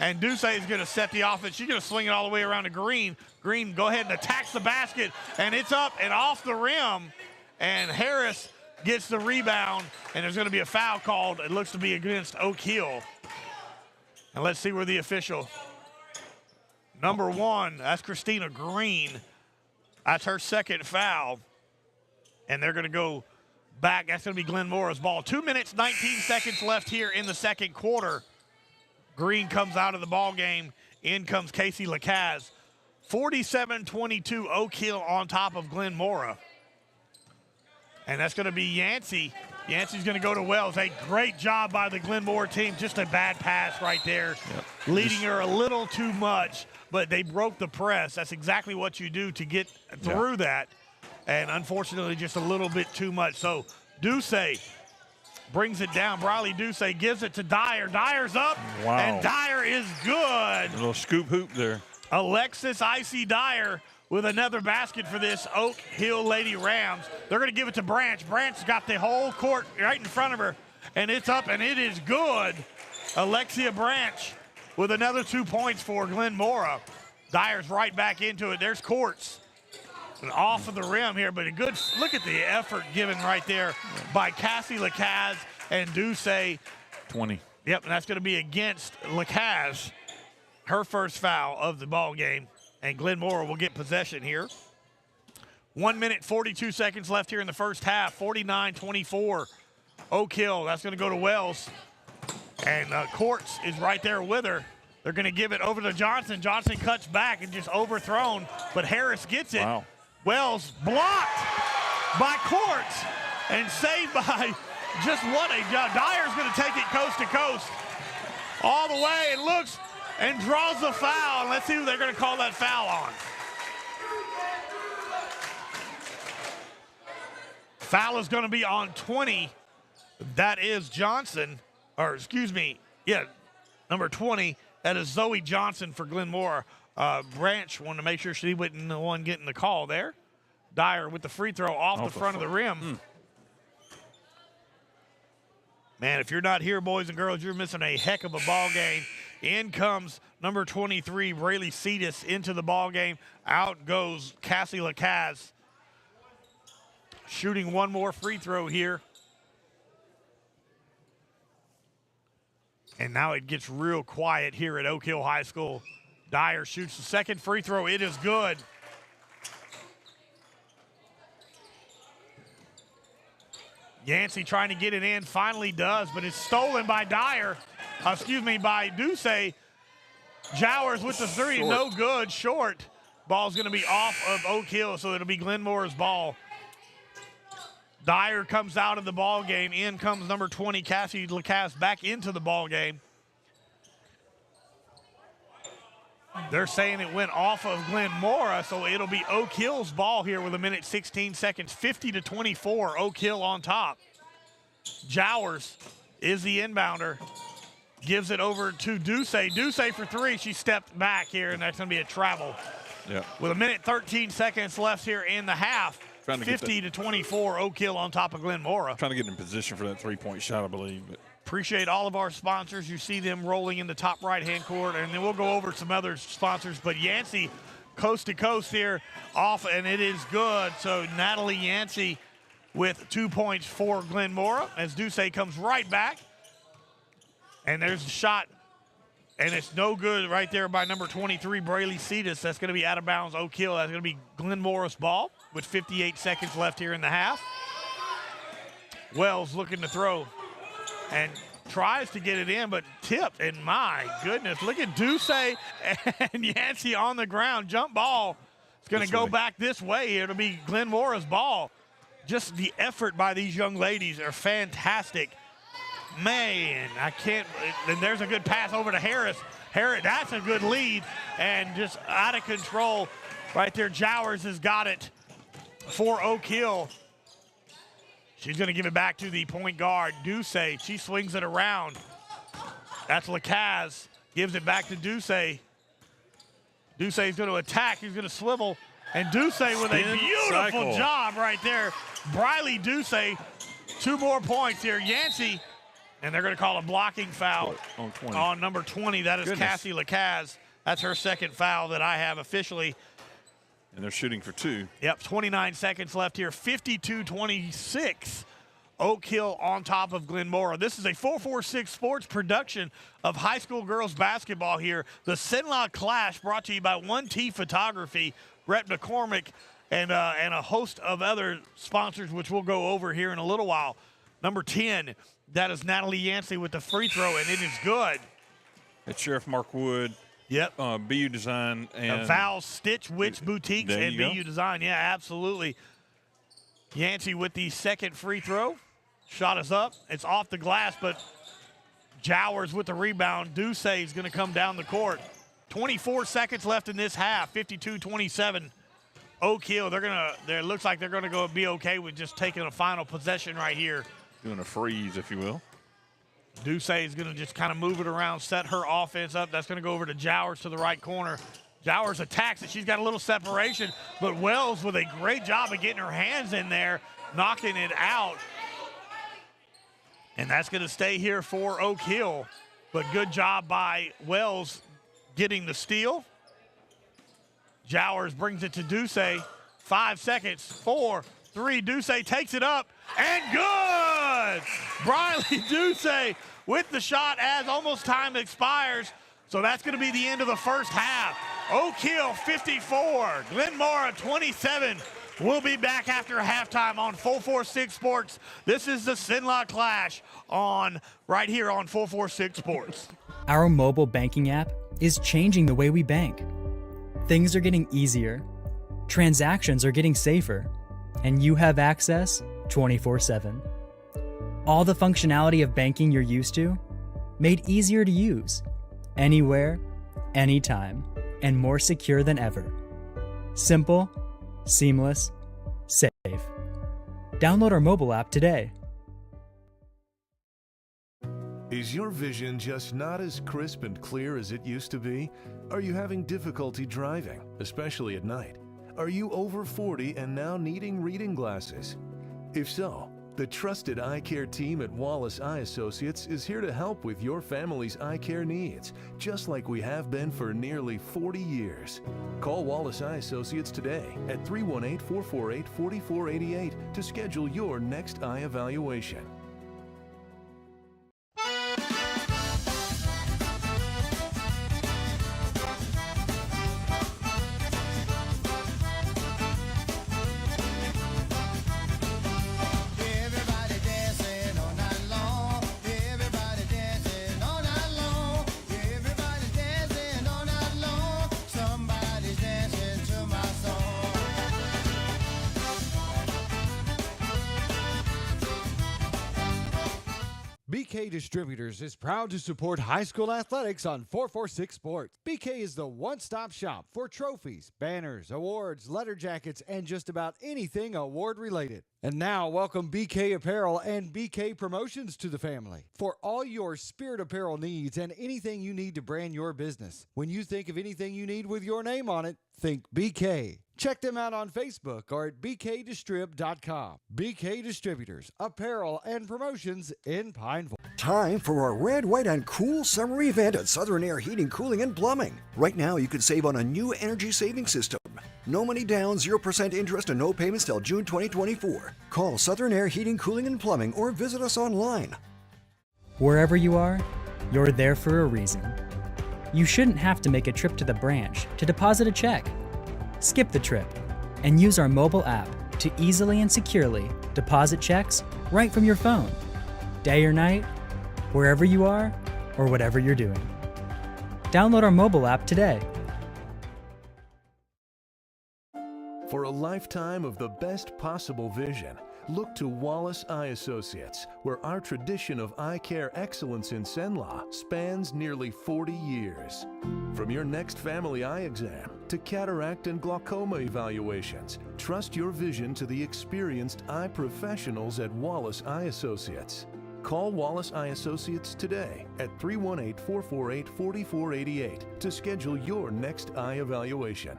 And Ducey is going to set the offense. She's going to swing it all the way around to Green. Green, go ahead and attacks the basket. And it's up and off the rim. And Harris gets the rebound. And there's going to be a foul called. It looks to be against Oak Hill. And let's see where the official. Number 1, that's Christina Green. That's her second foul. And they're going to go back. That's going to be Glenmora's ball. 2 minutes, 19 seconds left here in the second quarter. Green comes out of the ball game. In comes Casey Lacaze. 47-22, Oak Hill on top of Glenmora. And that's going to be Yancey. Yancey's going to go to Wells. A great job by the Glenmora team. Just a bad pass right there. Yep. Leading her a little too much, but they broke the press. That's exactly what you do to get through that. And unfortunately, just a little bit too much. So Ducey brings it down. Briley Ducey gives it to Dyer. Dyer's up, and Dyer is good.
A little scoop hoop there.
Alexis Icy Dyer with another basket for this Oak Hill Lady Rams. They're going to give it to Branch. Branch got the whole court right in front of her, and it's up, and it is good. Alexia Branch with another 2 points for Glenmora. Dyer's right back into it. There's Courts. And off of the rim here, but a good look at the effort given right there by Cassie Lacaze and Ducey.
20.
Yep, and that's going to be against Lacaze, her first foul of the ball game. And Glenmora will get possession here. 1 minute, 42 seconds left here in the first half. 49-24. Oak Hill, that's going to go to Wells. And Courts is right there with her. They're going to give it over to Johnson. Johnson cuts back and just overthrown, but Harris gets it.
Wow.
Wells blocked by Courts and saved by just what a job. Dyer's going to take it coast to coast all the way and looks and draws the foul. And let's see who they're going to call that foul on. Foul is going to be on 20. That is Johnson, or excuse me, number 20. That is Zoe Johnson for Glenmora. Branch wanted to make sure she wasn't the one getting the call there. Dyer with the free throw off the front of the rim. Man, if you're not here, boys and girls, you're missing a heck of a ball game. In comes number 23, Rayleigh Cetus, into the ball game. Out goes Cassie Lacaze. Shooting one more free throw here. And now it gets real quiet here at Oak Hill High School. Dyer shoots the second free throw. It is good. Yancey trying to get it in, finally does, but it's stolen by by Ducey. Jowers with the three, short. No good, short. Ball's going to be off of Oak Hill, so it'll be Glenmora's ball. Dyer comes out of the ball game. In comes number 20, Cassie Lacasse, back into the ball game. They're saying it went off of Glenmora, so it'll be Oak Hill's ball here with 1:16 seconds, 50-24. Oak Hill on top. Jowers is the inbounder. Gives it over to Ducey. Ducey for three. She stepped back here, and that's going to be a travel.
Yeah.
With 1:13 seconds left here in the half, 50-24. Oak Hill on top of Glenmora.
Trying to get in position for that three-point shot, I believe. But
appreciate all of our sponsors. You see them rolling in the top right-hand court, and then we'll go over some other sponsors. But Yancey, coast to coast here, off, and it is good. So Natalie Yancey with 2 points for Glenmora as Ducey comes right back. And there's the shot, and it's no good right there by number 23, Braylee Cetus. That's going to be out of bounds. Oak Hill, that's going to be Glenmora's ball with 58 seconds left here in the half. Wells looking to throw and tries to get it in, but tipped. And my goodness, look at Ducey and Yancey on the ground. Jump ball. It's going to go back this way. It'll be Glenmora's ball. Just the effort by these young ladies are fantastic. Man, I can't. And there's a good pass over to Harris. That's a good lead, and just out of control right there. Jowers has got it for Oak Hill. She's going to give it back to the point guard, Ducey. She swings it around. That's Lacasse. Gives it back to Ducey. Ducey's going to attack. He's going to swivel. And Ducey with a beautiful job right there. Briley Ducey, 2 more points here. Yancey, and they're going to call a blocking foul on number 20. That is Cassie Lacasse. That's her second foul that I have officially.
And they're shooting for 2.
Yep, 29 seconds left here, 52-26. Oak Hill on top of Glenmora. This is a 446 Sports production of high school girls basketball here. The Cenla Clash brought to you by OneT Photography, Brett McCormick, and a host of other sponsors, which we'll go over here in a little while. Number 10, that is Natalie Yancey with the free throw, and it is good.
It's Sheriff Mark Wood.
Yep.
BU Design and
Val's Stitch Witch Boutiques and BU Design. Yeah, absolutely. Yancey with the second free throw. Shot is up. It's off the glass, but Jowers with the rebound. Ducey is going to come down the court. 24 seconds left in this half. 52-27. Oak Hill, it looks like they're going to be okay with just taking a final possession right here.
Doing a freeze, if you will.
Ducey is going to just kind of move it around, set her offense up. That's going to go over to Jowers to the right corner. Jowers attacks it. She's got a little separation, but Wells with a great job of getting her hands in there, knocking it out. And that's going to stay here for Oak Hill. But good job by Wells getting the steal. Jowers brings it to Ducey. 5 seconds. 4, 3. Ducey takes it up and good. Briley Ducey with the shot as almost time expires. So that's going to be the end of the first half. Oak Hill 54, Glenmora 27. We'll be back after halftime on 446 Sports. This is the Cenla Clash right here on 446 Sports.
Our mobile banking app is changing the way we bank. Things are getting easier, transactions are getting safer, and you have access 24/7. All the functionality of banking you're used to, made easier to use, anywhere, anytime, and more secure than ever. Simple, seamless, safe. Download our mobile app today.
Is your vision just not as crisp and clear as it used to be? Are you having difficulty driving, especially at night? Are you over 40 and now needing reading glasses? If so, the trusted eye care team at Wallace Eye Associates is here to help with your family's eye care needs, just like we have been for nearly 40 years. Call Wallace Eye Associates today at 318-448-4488 to schedule your next eye evaluation.
BK Distributors is proud to support high school athletics on 446 Sports. BK is the one-stop shop for trophies, banners, awards, letter jackets, and just about anything award-related. And now, welcome BK Apparel and BK Promotions to the family. For all your spirit apparel needs and anything you need to brand your business. When you think of anything you need with your name on it, think BK. Check them out on Facebook or at bkdistrib.com. BK Distributors, apparel and promotions in Pineville.
Time for a red, white, and cool summer event at Southern Air Heating, Cooling, and Plumbing. Right now, you can save on a new energy saving system. No money down, 0% interest, and no payments till June 2024. Call Southern Air Heating, Cooling, and Plumbing or visit us online.
Wherever you are, you're there for a reason. You shouldn't have to make a trip to the branch to deposit a check. Skip the trip and use our mobile app to easily and securely deposit checks right from your phone. Day or night, wherever you are, or whatever you're doing. Download our mobile app today.
For a lifetime of the best possible vision, look to Wallace Eye Associates, where our tradition of eye care excellence in Cenla spans nearly 40 years. From your next family eye exam to cataract and glaucoma evaluations, trust your vision to the experienced eye professionals at Wallace Eye Associates. Call Wallace Eye Associates today at 318-448-4488 to schedule your next eye evaluation.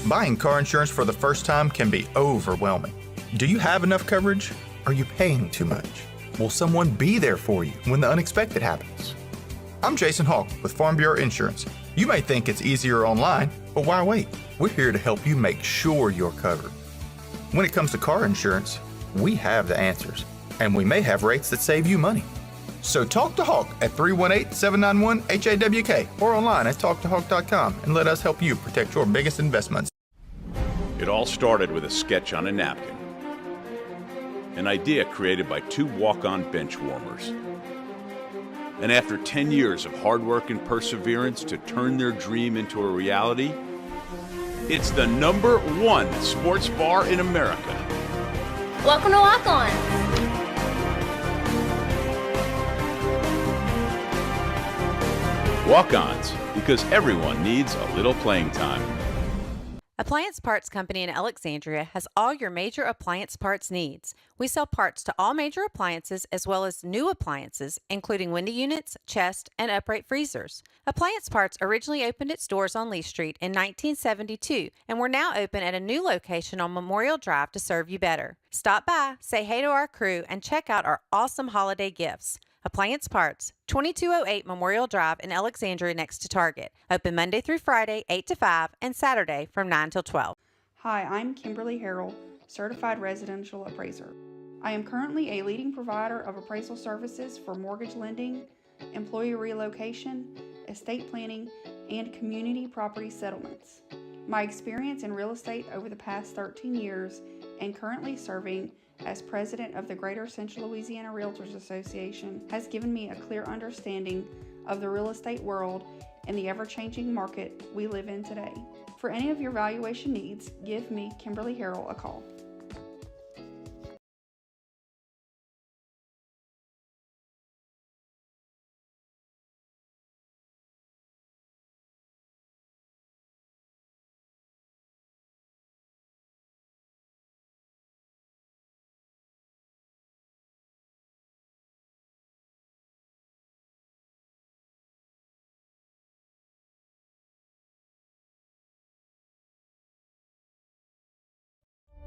Buying car insurance for the first time can be overwhelming. Do you have enough coverage? Are you paying too much? Will someone be there for you when the unexpected happens? I'm Jason Hawk with Farm Bureau Insurance. You may think it's easier online, but why wait? We're here to help you make sure you're covered. When it comes to car insurance, we have the answers, and we may have rates that save you money. So talk to Hawk at 318-791-HAWK or online at talktohawk.com and let us help you protect your biggest investments.
It all started with a sketch on a napkin. An idea created by two walk-on bench warmers. And after 10 years of hard work and perseverance to turn their dream into a reality, it's the #1 sports bar in America.
Welcome to Walk On.
Walk-ons, because everyone needs a little playing time.
Appliance Parts Company in Alexandria has all your major appliance parts needs. We sell parts to all major appliances as well as new appliances, including window units, chest, and upright freezers. Appliance Parts originally opened its doors on Lee Street in 1972, and we're now open at a new location on Memorial Drive to serve you better. Stop by, say hey to our crew, and check out our awesome holiday gifts. Appliance Parts, 2208 Memorial Drive in Alexandria next to Target. Open Monday through Friday, 8 to 5, and Saturday from 9 till 12.
Hi, I'm Kimberly Harrell, Certified Residential Appraiser. I am currently a leading provider of appraisal services for mortgage lending, employee relocation, estate planning, and community property settlements. My experience in real estate over the past 13 years and currently serving as president of the Greater Central Louisiana Realtors Association has given me a clear understanding of the real estate world and the ever-changing market we live in today. For any of your valuation needs, give me, Kimberly Harrell, a call.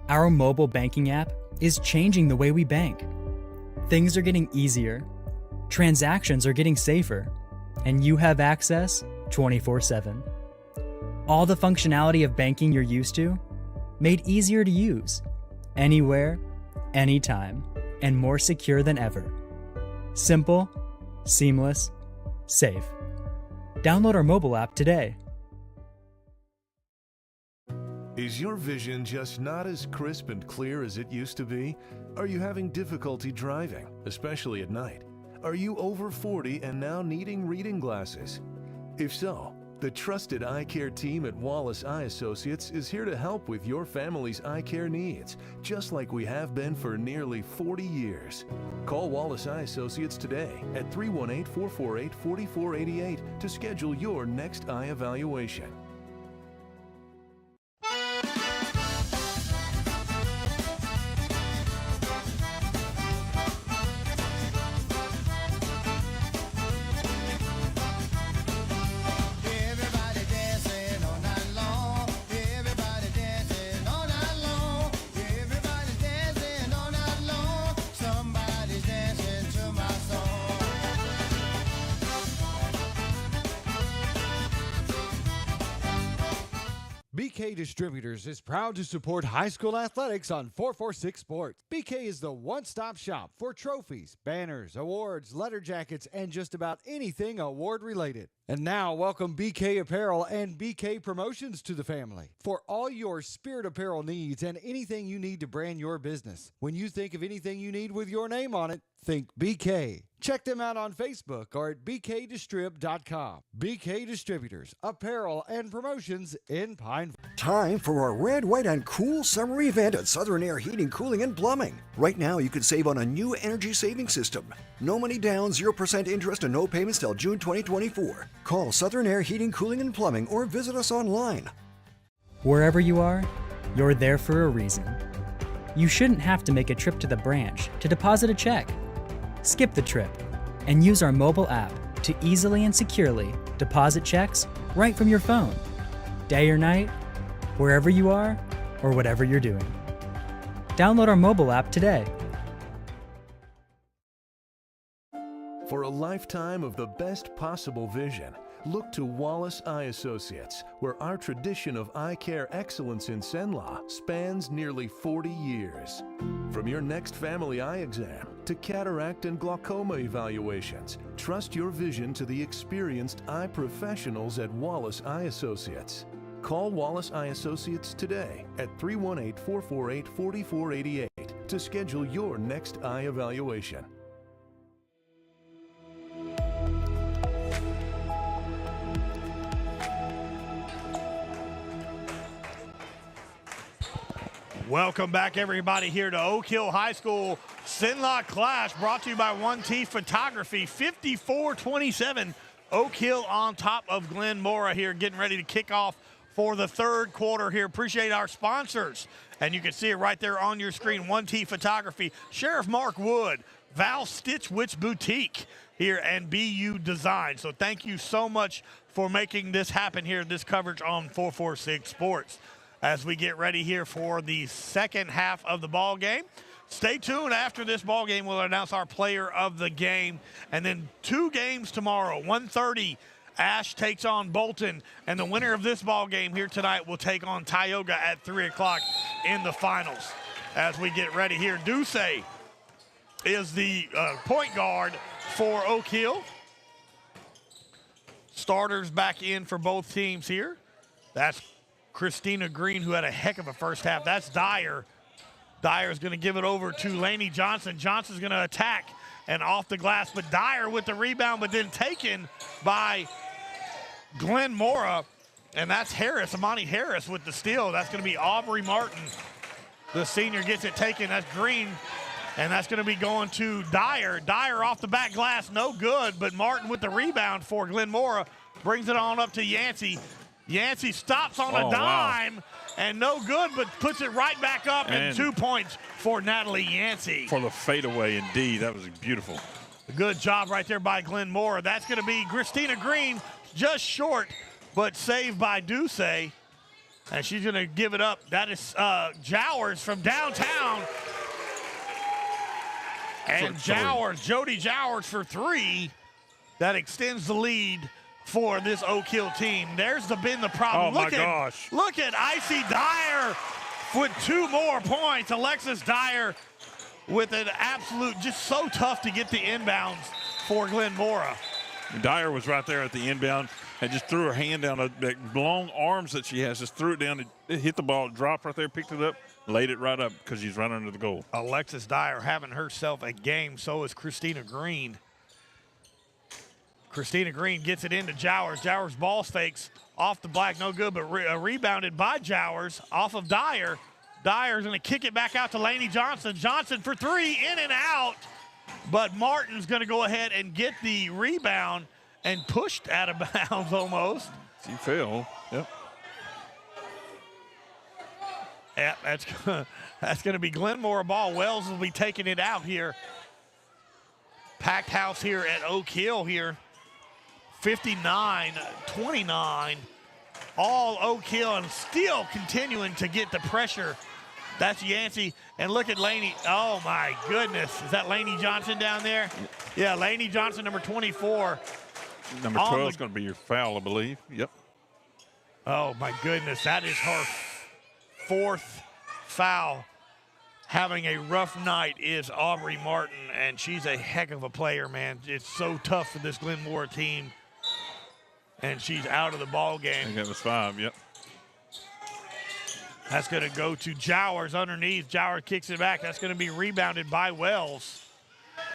Our mobile banking app is changing the way we bank. Things are getting easier, transactions are getting safer, and you have access 24/7. All the functionality of banking you're used to, made easier to use, anywhere, anytime, and more secure than ever. Simple, seamless, safe. Download our mobile app today.
Is your vision just not as crisp and clear as it used to be? Are you having difficulty driving, especially at night? Are you over 40 and now needing reading glasses? If so, The trusted eye care team at Wallace Eye Associates is here to help with your family's eye care needs, just like we have been for nearly 40 years. Call Wallace Eye Associates today at 318-448-4488 to schedule your next eye evaluation.
BK Distributors is proud to support high school athletics on 446 Sports. BK is the one-stop shop for trophies, banners, awards, letter jackets, and just about anything award-related. And now, welcome BK Apparel and BK Promotions to the family. For all your spirit apparel needs and anything you need to brand your business. When you think of anything you need with your name on it, think BK. Check them out on Facebook or at bkdistrib.com. BK Distributors, apparel and promotions in Pineville.
Time for a red, white, and cool summer event at Southern Air Heating, Cooling, and Plumbing. Right now, you can save on a new energy saving system. No money down, 0% interest, and no payments till June 2024. Call Southern Air Heating, Cooling, and Plumbing or visit us online.
Wherever you are, you're there for a reason. You shouldn't have to make a trip to the branch to deposit a check. Skip the trip and use our mobile app to easily and securely deposit checks right from your phone. Day or night, wherever you are, or whatever you're doing. Download our mobile app today.
For a lifetime of the best possible vision, look to Wallace Eye Associates, where our tradition of eye care excellence in Cenla spans nearly 40 years. From your next family eye exam to cataract and glaucoma evaluations, trust your vision to the experienced eye professionals at Wallace Eye Associates. Call Wallace Eye Associates today at 318-448-4488 to schedule your next eye evaluation.
Welcome back, everybody, here to Oak Hill High School Cenla Clash, brought to you by OneT Photography. 54-27, Oak Hill on top of Glen Mora here, getting ready to kick off for the third quarter here. Appreciate our sponsors, and you can see it right there on your screen. OneT Photography, Sheriff Mark Wood, Val Stitch Witch Boutique here, and BU Design. So thank you so much for making this happen here, this coverage on 446 Sports. As we get ready here for the second half of the ball game. Stay tuned. After this ball game, we'll announce our player of the game. And then 2 games tomorrow. 1:30, Ash takes on Bolton. And the winner of this ball game here tonight will take on Tioga at 3 o'clock in the finals. As we get ready here, Duce is the point guard for Oak Hill. Starters back in for both teams here. That's Christina Green, who had a heck of a first half. That's Dyer. Dyer's going to give it over to Laney Johnson. Johnson's going to attack and off the glass, but Dyer with the rebound, but then taken by Glen Mora, and that's Harris, Amani Harris with the steal. That's going to be Aubrey Martin. The senior gets it taken. That's Green, and that's going to be going to Dyer. Dyer off the back glass, no good, but Martin with the rebound for Glen Mora brings it on up to Yancey. Yancey stops on a dime, and no good, but puts it right back up, and 2 points for Natalie Yancey.
For the fadeaway, indeed. That was beautiful.
Good job right there by Glen Mora. That's going to be Christina Green, just short, but saved by Duce. And she's going to give it up. That is Jowers from downtown. And Jowers, Jody Jowers for 3. That extends the lead for this Oak Hill team. There's been the problem.
Oh, my gosh.
Look at Icy Dyer with 2 more points. Alexis Dyer with an absolute, just so tough to get the inbounds for Glen Mora.
Dyer was right there at the inbound and just threw her hand down, the long arms that she has, just threw it down, it hit the ball, dropped right there, picked it up, laid it right up because she's right under the goal.
Alexis Dyer having herself a game. So is Christina Green. Christina Green gets it into Jowers. Jowers ball fakes off the black, no good, but rebounded by Jowers off of Dyer. Dyer's going to kick it back out to Laney Johnson. Johnson for three, in and out. But Martin's going to go ahead and get the rebound and pushed out of bounds almost.
She fell. Yep.
Yeah, that's going to be Glenmore ball. Wells will be taking it out here. Packed house here at Oak Hill here. 59-29. All Oak Hill and still continuing to get the pressure. That's Yancey. And look at Laney. Oh, my goodness. Is that Laney Johnson down there? Yeah, Laney Johnson, number 24.
Number 12 is going to be your foul, I believe. Yep.
Oh, my goodness. That is her fourth foul. Having a rough night is Aubrey Martin, and she's a heck of a player, man. It's so tough for this Glenmore team. And she's out of the ball game.
I think that was 5, yep.
That's going to go to Jowers underneath. Jowers kicks it back. That's going to be rebounded by Wells.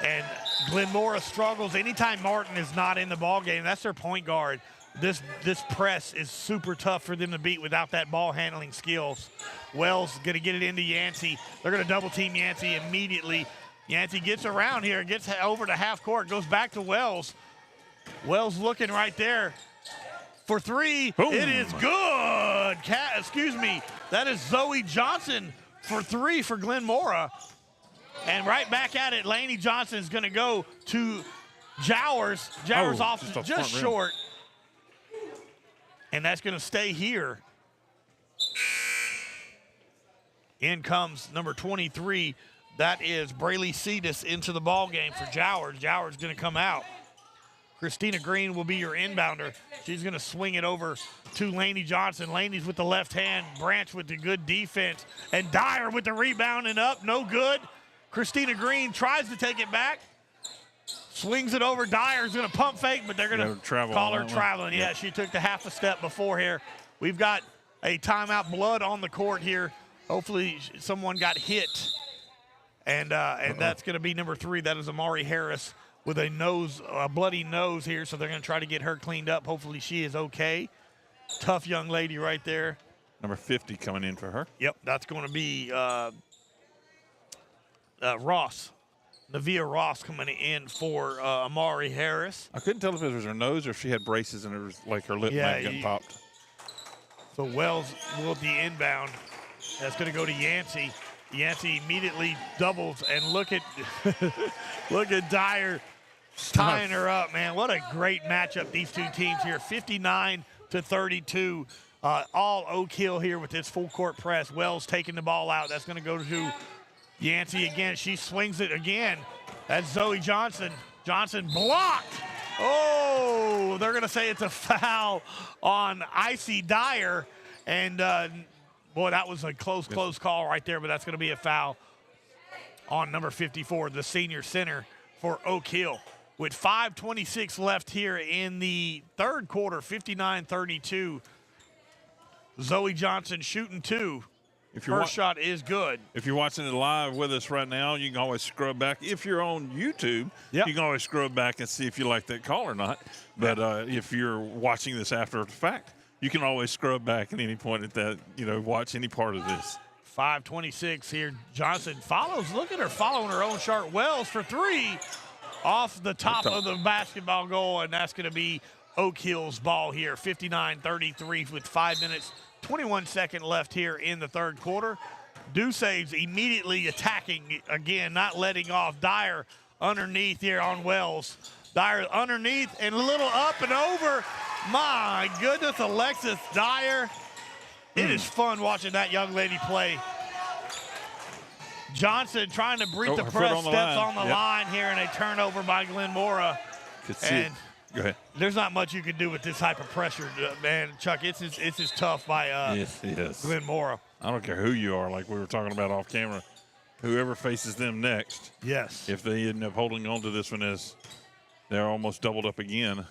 And Glenmore struggles anytime Martin is not in the ball game. That's their point guard. This press is super tough for them to beat without that ball handling skills. Wells going to get it into Yancey. They're going to double team Yancey immediately. Yancey gets around here, gets over to half court, goes back to Wells. Wells looking right there for three.
Boom.
It is good. Excuse me. That is Zoe Johnson for three for Glenmore. And right back at it, Laney Johnson is going to go to Jowers. Jowers off just short. And that's going to stay here. In comes number 23. That is Braylee Cetus into the ball game for Jowers. Jowers going to come out. Christina Green will be your inbounder. She's going to swing it over to Laney Johnson. Laney's with the left hand. Branch with the good defense. And Dyer with the rebound and up. No good. Christina Green tries to take it back. Swings it over. Dyer's going to pump fake, but they're going to call her traveling. Yeah, she took the half a step before here. We've got a timeout, blood on the court here. Hopefully someone got hit. And that's going to be number 3. That is Amari Harris with a bloody nose here. So they're going to try to get her cleaned up. Hopefully she is okay. Tough young lady right there.
Number 50 coming in for her.
Yep, that's going to be Ross. Navia Ross coming in for Amari Harris.
I couldn't tell if it was her nose or if she had braces and it was like her lip might have popped.
So Wells will be inbound. That's going to go to Yancey. Yancey immediately doubles, and look at Dyer tying her up, man. What a great matchup, these two teams here. 59-32. All Oak Hill here with this full court press. Wells taking the ball out. That's going to go to Yancey again. She swings it again. That's Zoe Johnson. Johnson blocked. Oh, they're going to say it's a foul on Icy Dyer. And, boy, that was a close call right there, but that's going to be a foul on number 54, the senior center for Oak Hill. With 5:26 left here in the third quarter, 59-32. Zoe Johnson shooting 2. First shot is good.
If you're watching it live with us right now, you can always scrub back. If you're on YouTube, you can always scrub back and see if you like that call or not. But if you're watching this after the fact, you can always scrub back at any point at that, watch any part of this.
5:26 here. Johnson follows. Look at her following her own shot. Wells for 3 off the top of the basketball goal, and that's going to be Oak Hill's ball here. 59-33 with 5 minutes, 21 seconds left here in the third quarter. Deuce's immediately attacking again, not letting off. Dyer underneath here on Wells. Dyer underneath and a little up and over. My goodness, Alexis Dyer. It is fun watching that young lady play. Johnson trying to breathe the press, steps on the line here, and a turnover by Glenmore. And
go ahead.
There's not much you can do with this type of pressure, man. Chuck, it's as tough by Glenmore.
I don't care who you are, like we were talking about off camera. Whoever faces them next, if they end up holding on to this one as they're almost doubled up again.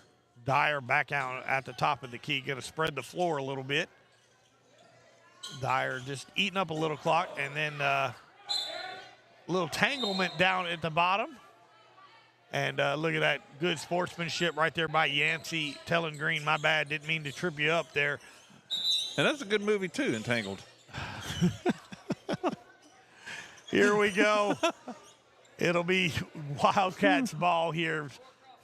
Dyer back out at the top of the key, going to spread the floor a little bit. Dyer just eating up a little clock, and then a little tanglement down at the bottom. And look at that good sportsmanship right there by Yancey telling Green, my bad, didn't mean to trip you up there.
And that's a good movie, too, Entangled.
Here we go. It'll be Wildcats ball here.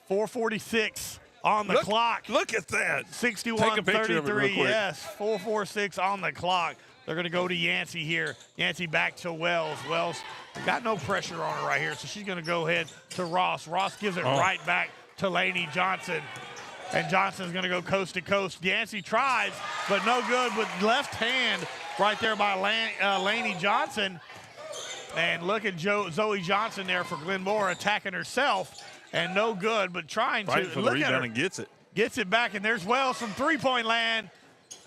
4:46 on the clock.
Look at that.
61-33, yes. 4:46 on the clock. They're going to go to Yancey here. Yancey back to Wells. Wells got no pressure on her right here, so she's going to go ahead to Ross. Ross gives it right back to Laney Johnson. And Johnson's going to go coast to coast. Yancey tries, but no good with left hand right there by Laney Johnson. And look at Zoe Johnson there for Glenmora attacking herself. And no good, but trying
right
to.
for the
look
rebound
at her.
and gets it.
Gets it back, and there's Wells from three-point land.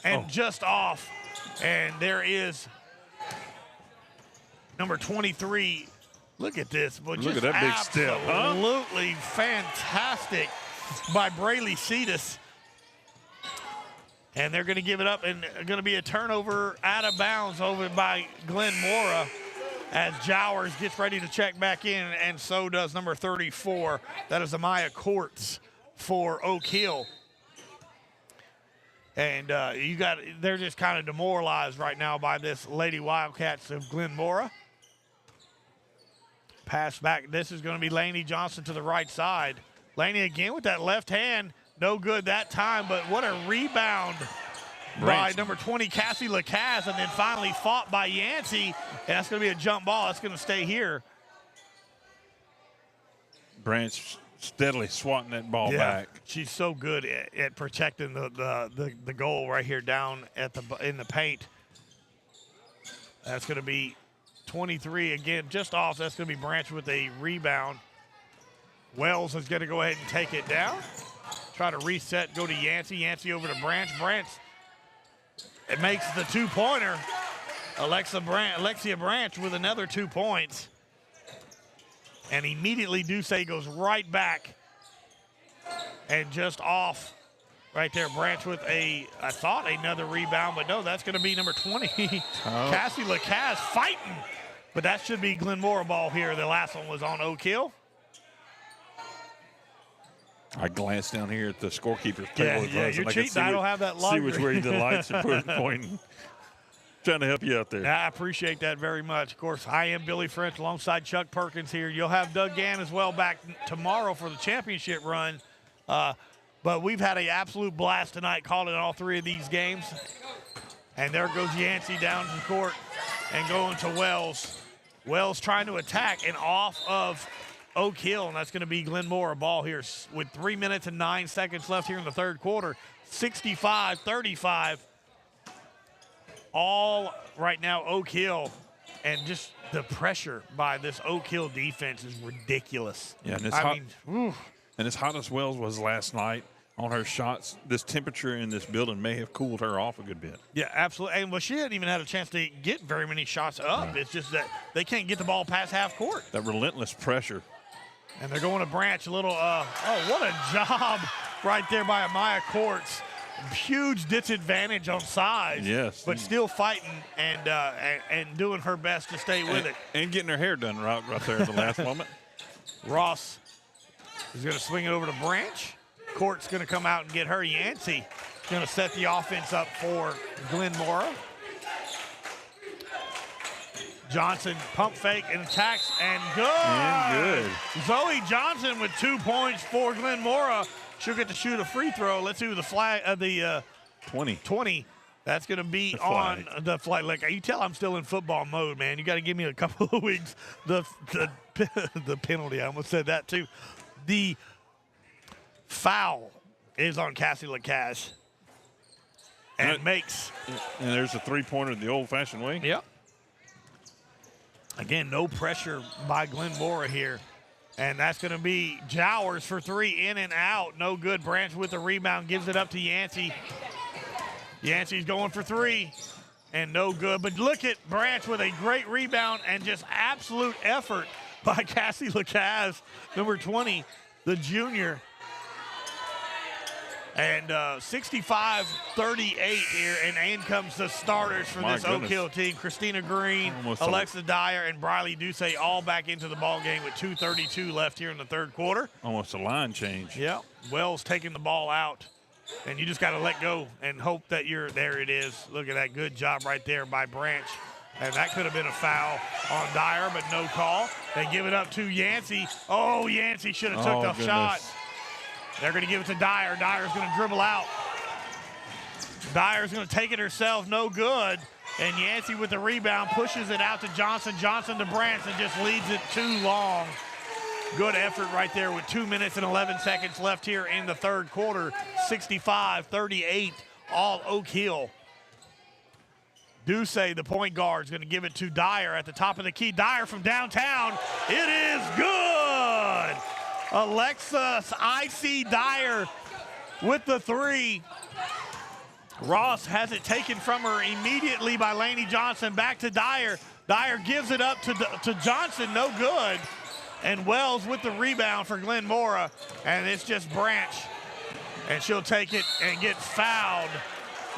And just off. And there is number 23. Look at this. But
Look
just
at that big step, huh?
Absolutely fantastic by Braylee Cetus. And they're going to give it up, and going to be a turnover out of bounds over by Glenmora as Jowers gets ready to check back in, and so does number 34. That is Amaya Courts for Oak Hill. And they're just kind of demoralized right now by this Lady Wildcats of Glenmora. Pass back. This is going to be Laney Johnson to the right side. Laney again with that left hand. No good that time, but what a rebound by number 20, Cassie Lacaze, and then finally fought by Yancey. And that's going to be a jump ball. That's going to stay here.
Branch steadily swatting that ball back.
She's so good at protecting the goal right here down in the paint. That's going to be 23 again, just off. That's going to be Branch with a rebound. Wells is going to go ahead and take it down. Try to reset, go to Yancey. Yancey over to Branch. Branch, it makes the two-pointer. Alexia Branch with another 2 points. And immediately Duce goes right back and just off right there. Branch with I thought another rebound, but no, that's going to be number 20, Cassie Lacaze fighting. But that should be Glenmora ball here. The last one was on Oak Hill.
I glanced down here at the scorekeeper's table.
Yeah, you're cheating. I don't have that luxury.
See which way the lights are pointing. Trying to help you out there.
I appreciate that very much. Of course, I am Billy French alongside Chuck Perkins here. You'll have Doug Gann as well back tomorrow for the championship run. But we've had an absolute blast tonight calling all three of these games. And there goes Yancey down to the court and going to Wells. Wells trying to attack and off of Oak Hill, and that's going to be Glenmora ball here with 3 minutes and 9 seconds left here in the third quarter. 65-35. All right now Oak Hill, and just the pressure by this Oak Hill defense is ridiculous.
Yeah, and as hot as Wells was last night on her shots, this temperature in this building may have cooled her off a good bit.
Yeah, absolutely. And she hadn't even had a chance to get very many shots up. It's just that they can't get the ball past half court.
That relentless pressure.
And they're going to Branch a little, what a job right there by Amaya Courts. Huge disadvantage on size.
Yes.
But still fighting and doing her best to stay with it.
And getting her hair done right there at the last moment.
Ross is going to swing it over to Branch. Court's going to come out and get her. Yancey going to set the offense up for Glenmora. Johnson pump fake and attacks and good.
And good.
Zoe Johnson with 2 points for Glenmora. She'll get to shoot a free throw. Let's see who the flag of the 20. That's going to be on the flag. Like you tell, I'm still in football mode, man. You got to give me a couple of weeks. The penalty. I almost said that too. The foul is on Cassie Lacaze and makes.
And there's a three-pointer the old-fashioned way.
Yep. Again, no pressure by Glenmora here. And that's going to be Jowers for three, in and out. No good. Branch with the rebound, gives it up to Yancey. Yancey's going for three, and no good. But look at Branch with a great rebound and just absolute effort by Cassie Lacaze, number 20, the junior. And 65-38 here, and in comes the starters for this Oak Hill team. Christina Green, Alexa Dyer, and Briley Ducey all back into the ball game with 2:32 left here in the third quarter.
Almost a line change.
Yeah, Wells taking the ball out, and you just got to let go and hope that you're there. It is. Look at that good job right there by Branch. And that could have been a foul on Dyer, but no call. They give it up to Yancey. Oh, Yancey should have took the shot. They're going to give it to Dyer. Dyer's going to dribble out. Dyer's going to take it herself. No good. And Yancey with the rebound pushes it out to Johnson. Johnson to Branch and just leads it too long. Good effort right there with 2 minutes and 11 seconds left here in the third quarter. 65-38, all Oak Hill. Ducey, the point guard, is going to give it to Dyer at the top of the key. Dyer from downtown. It is good. Alexis I.C. Dyer with the three. Ross has it taken from her immediately by Laney Johnson. Back to Dyer. Dyer gives it up to Johnson. No good. And Wells with the rebound for Glen Mora. And it's just Branch. And she'll take it and get fouled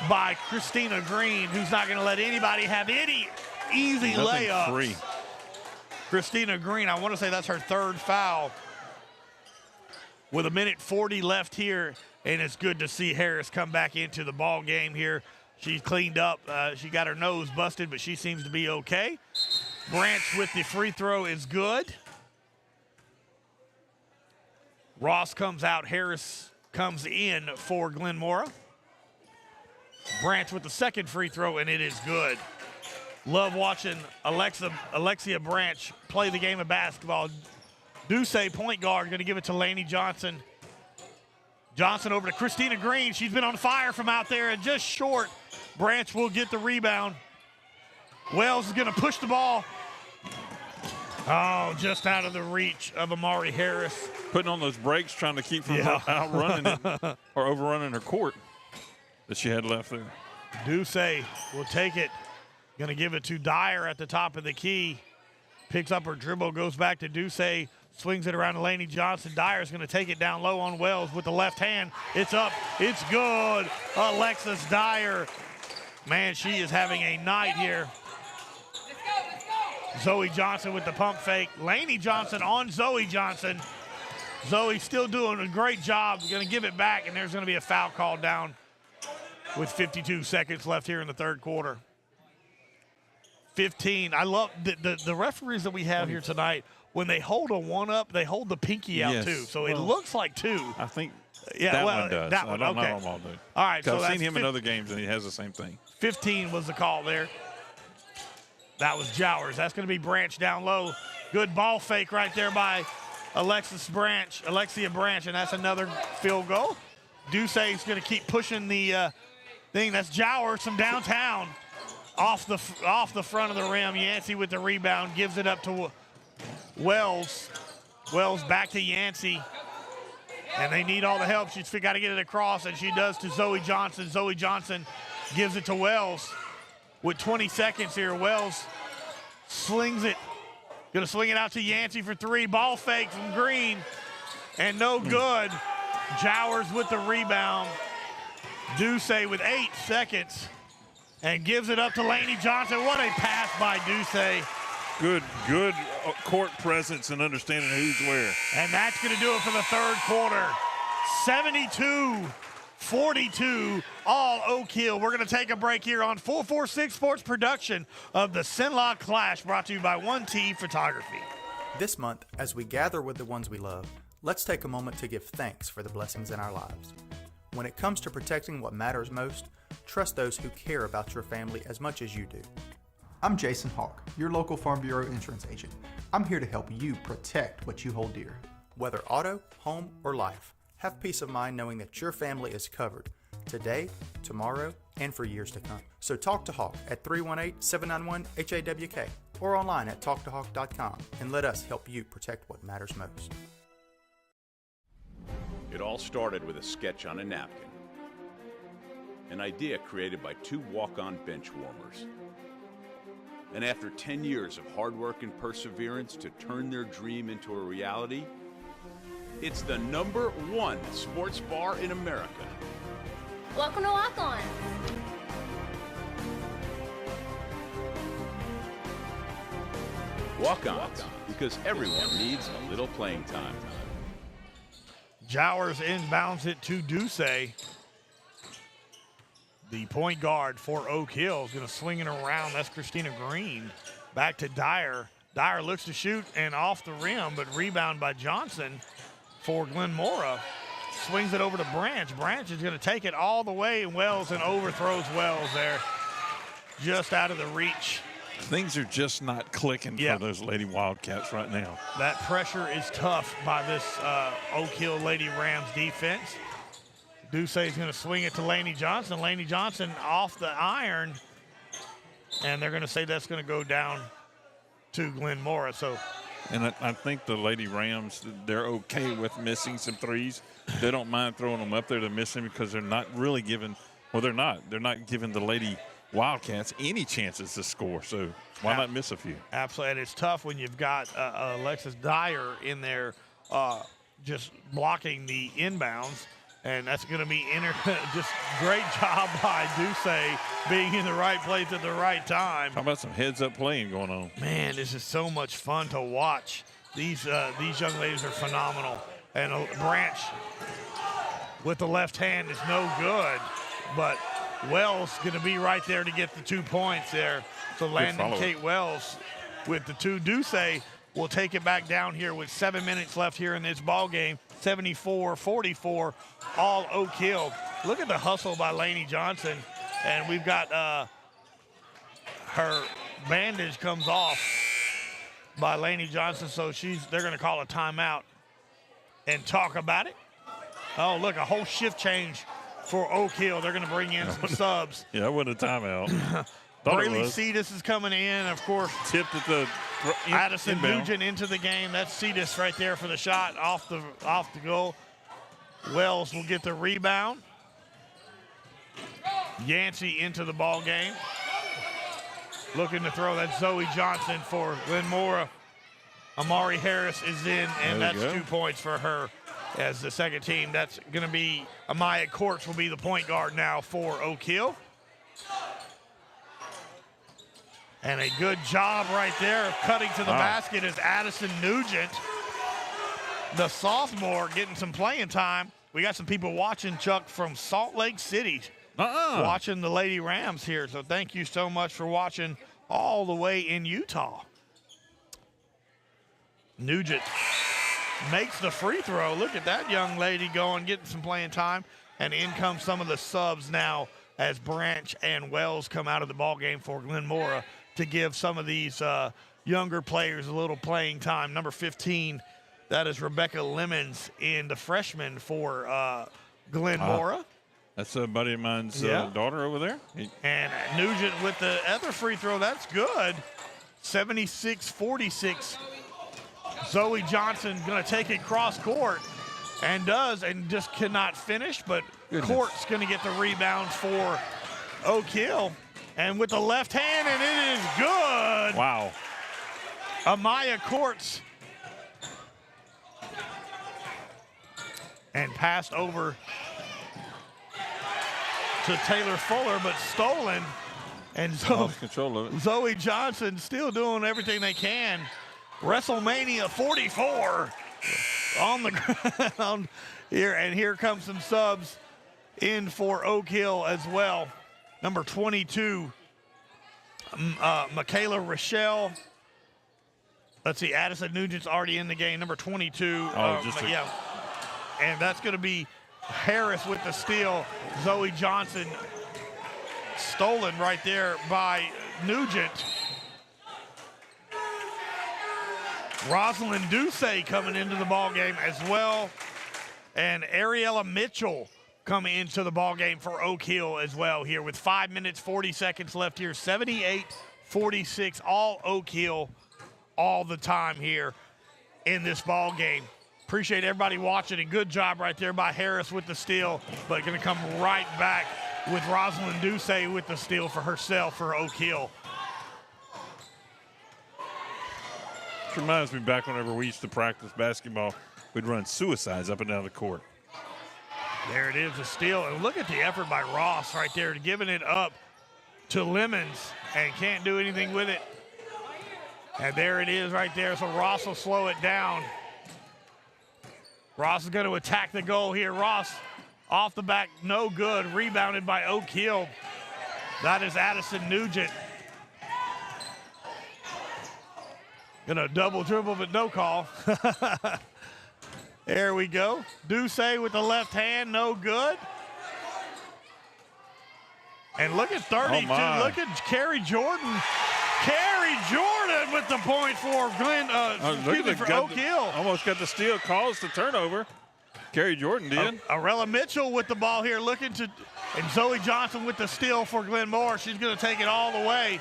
by Christina Green, who's not going to let anybody have any easy layups.
Free.
Christina Green, I want to say that's her third foul. With 1:40 left here, and it's good to see Harris come back into the ball game here. She's cleaned up. She got her nose busted, but she seems to be okay. Branch with the free throw is good. Ross comes out. Harris comes in for Glen Mora. Branch with the second free throw, and it is good. Love watching Alexia Branch play the game of basketball. Ducey, point guard, going to give it to Laney Johnson. Johnson over to Christina Green. She's been on fire from out there and just short. Branch will get the rebound. Wells is going to push the ball. Oh, just out of the reach of Amari Harris.
Putting on those brakes, trying to keep from outrunning it or overrunning her court that she had left there.
Ducey will take it. Going to give it to Dyer at the top of the key. Picks up her dribble, goes back to Ducey, swings it around to Laney Johnson. Dyer's going to take it down low on Wells with the left hand. It's up. It's good. Alexis Dyer. Man, she is having a night here. Zoe Johnson with the pump fake. Laney Johnson on Zoe Johnson. Zoe still doing a great job. Going to give it back, and there's going to be a foul called down with 52 seconds left here in the third quarter. 15. I love the referees that we have here tonight. When they hold a one-up, they hold the pinky out too. So it looks like two.
I think
that
one does.
That one,
I don't know them all do.
All right. So
I've seen him in other games, and he has the same thing.
15 was the call there. That was Jowers. That's going to be Branch down low. Good ball fake right there by Alexia Branch, and that's another field goal. Ducey's going to keep pushing the thing. That's Jowers from downtown. Off the front of the rim. Yancey with the rebound, gives it up to Wells. Wells back to Yancey. And they need all the help. She's got to get it across, and she does to Zoe Johnson. Zoe Johnson gives it to Wells. With 20 seconds here, Wells slings it. Going to swing it out to Yancey for three. Ball fake from Green. And no good. Jowers with the rebound. Ducey with 8 seconds. And gives it up to Laney Johnson. What a pass by Ducey.
Good court presence and understanding who's where.
And that's going to do it for the third quarter. 72-42, all Oak Hill. We're going to take a break here on 446 Sports production of the Cenla Clash, brought to you by OneT Photography.
This month, as we gather with the ones we love, let's take a moment to give thanks for the blessings in our lives. When it comes to protecting what matters most, trust those who care about your family as much as you do.
I'm Jason Hawk, your local Farm Bureau insurance agent. I'm here to help you protect what you hold dear.
Whether auto, home, or life, have peace of mind knowing that your family is covered today, tomorrow, and for years to come. So talk to Hawk at 318-791-HAWK or online at talktohawk.com and let us help you protect what matters most.
It all started with a sketch on a napkin. An idea created by two walk-on bench warmers. And after 10 years of hard work and perseverance to turn their dream into a reality, it's the #1 sports bar in America.
Welcome to Walk On.
Walk-ons, because everyone needs a little playing time.
Jowers inbounds it to Ducey. The point guard for Oak Hill is going to swing it around. That's Christina Green. Back to Dyer. Dyer looks to shoot and off the rim, but rebound by Johnson for Glen Mora. Swings it over to Branch. Branch is going to take it all the way, and Wells and overthrows Wells there. Just out of the reach.
Things are just not clicking for those Lady Wildcats right now.
That pressure is tough by this Oak Hill Lady Rams defense. Ducey is going to swing it to Laney Johnson. Laney Johnson off the iron, and they're going to say that's going to go down to Glen Mora.
And I think the Lady Rams, they're okay with missing some threes. They don't mind throwing them up there to miss them because they're not really giving – well, they're not. They're not giving the Lady Wildcats any chances to score. So why not miss a few?
Absolutely. And it's tough when you've got Alexis Dyer in there just blocking the inbounds. And that's going to be just great job by Ducey being in the right place at the right time.
How about some heads-up playing going on?
Man, this is so much fun to watch. These young ladies are phenomenal. And Branch with the left hand is no good. But Wells going to be right there to get the 2 points there. So Landon Kate Wells with the two. Ducey will take it back down here with 7 minutes left here in this ball game. 74-44, all Oak Hill. Look at the hustle by Laney Johnson. And we've got her bandage comes off by Laney Johnson, so they're going to call a timeout and talk about it. Oh, look, a whole shift change for Oak Hill. They're going to bring in some subs.
Yeah, that wasn't a timeout.
Braylee Cetus is coming in, of course.
Tipped at the
Addison
inbound.
Nugent into the game. That's Cetus right there for the shot off the goal. Wells will get the rebound. Yancey into the ball game. Looking to throw. That's Zoe Johnson for Glen Mora. Amari Harris is in, and that's 2 points for her as the second team. That's going to be Amaya Courts will be the point guard now for Oak Hill. And a good job right there of cutting to the basket is Addison Nugent, the sophomore, getting some playing time. We got some people watching, Chuck, from Salt Lake City, watching the Lady Rams here. So thank you so much for watching all the way in Utah. Nugent makes the free throw. Look at that young lady going, getting some playing time. And in come some of the subs now as Branch and Wells come out of the ball game for Glen Mora to give some of these younger players a little playing time. Number 15, that is Rebecca Lemons, in the freshman for Glen Mora.
That's a buddy of mine's daughter over there.
And Nugent with the other free throw. That's good. 76-46. Zoe Johnson going to take it cross court and does, and just cannot finish, but Court's going to get the rebounds for Oak Hill. And with the left hand, and it is good.
Wow.
Amaya Courts. And passed over to Taylor Fuller, but stolen. And
lost control of it.
Zoe Johnson still doing everything they can. WrestleMania 44 on the ground here. And here comes some subs in for Oak Hill as well. Number 22, Michaela Rochelle. Let's see, Addison Nugent's already in the game. Number 22. And that's going to be Harris with the steal. Zoe Johnson stolen right there by Nugent. Rosalind Ducey coming into the ball game as well. And Ariella Mitchell coming into the ball game for Oak Hill as well here with 5 minutes, 40 seconds left here. 78-46, all Oak Hill all the time here in this ball game. Appreciate everybody watching, and good job right there by Harris with the steal, but going to come right back with Rosalind Ducey with the steal for herself for Oak Hill.
This reminds me back whenever we used to practice basketball, we'd run suicides up and down the court.
There it is, a steal. And look at the effort by Ross right there, giving it up to Lemons and can't do anything with it. And there it is right there, so Ross will slow it down. Ross is going to attack the goal here. Ross off the back, no good. Rebounded by Oak Hill. That is Addison Nugent. Gonna double dribble, but no call. There we go. Duce with the left hand, no good. And look at 32. Look at Carrie Jordan. Carrie Jordan with the point for Oak Hill.
Almost got the steal, caused the turnover. Carrie Jordan did.
Arella Mitchell with the ball here, and Zoe Johnson with the steal for Glenmore. She's going to take it all the way.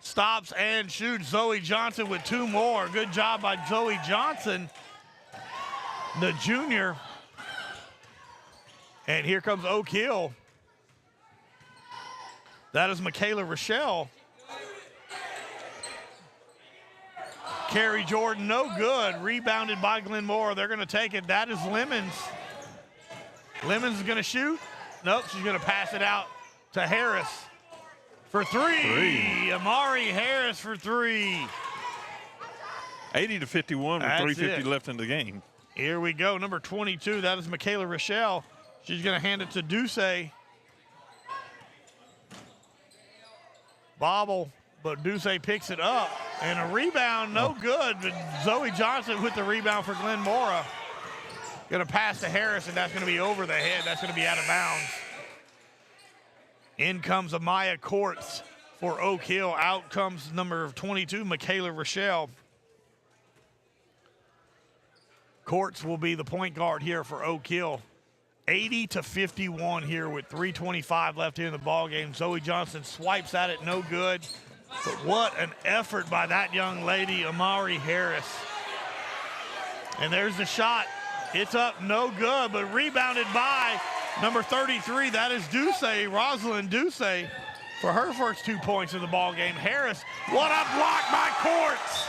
Stops and shoots. Zoe Johnson with 2 more. Good job by Zoe Johnson, the junior. And here comes Oak Hill. That is Michaela Rochelle. Carrie Jordan, no good. Rebounded by Glenmore. They're going to take it. That is Lemons. Lemons is going to shoot. Nope, she's going to pass it out to Harris for three. Amari Harris for 3.
80-51 with 3:50 left in the game.
Here we go. Number 22, that is Michaela Rochelle. She's going to hand it to Duce. Bobble, but Duce picks it up. And a rebound, no good. But Zoe Johnson with the rebound for Glenmora. Going to pass to Harris, and that's going to be over the head. That's going to be out of bounds. In comes Amaya Courts for Oak Hill. Out comes number 22, Michaela Rochelle. Courts will be the point guard here for Oak Hill. 80-51 here with 3:25 left here in the ball game. Zoe Johnson swipes at it, no good. But what an effort by that young lady, Amari Harris. And there's the shot. It's up, no good, but rebounded by number 33. That is Duce, Rosalind Duce, for her first 2 points in the ball game. Harris, what a block by Courts.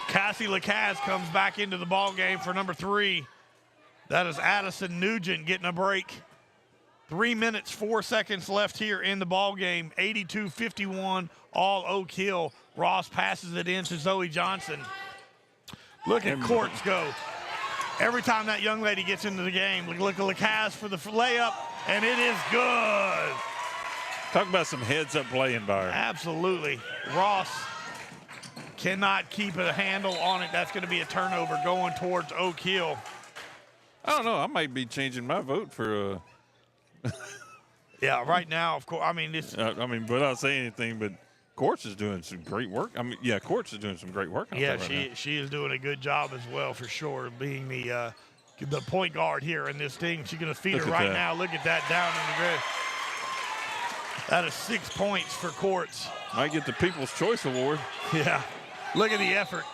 Cassie Lacaze comes back into the ball game for number 3. That is Addison Nugent getting a break. 3 minutes, 4 seconds left here in the ball game. 82-51, all Oak Hill. Ross passes it in to Zoe Johnson. Look at Courts go. Every time that young lady gets into the game, look at Lacaze for the layup, and it is good.
Talk about some heads-up playing by her.
Absolutely. Ross cannot keep a handle on it. That's going to be a turnover going towards Oak Hill.
I don't know. I might be changing my vote for
yeah, right now, of course. I mean,
without saying anything, but Courts is doing some great work. Courts is doing some great work.
She is doing a good job as well, for sure, being the point guard here in this team. She's going to feed her right now. Look at that down in the grid. That is 6 points for Courts.
Might get the People's Choice Award.
Yeah. Look at the effort.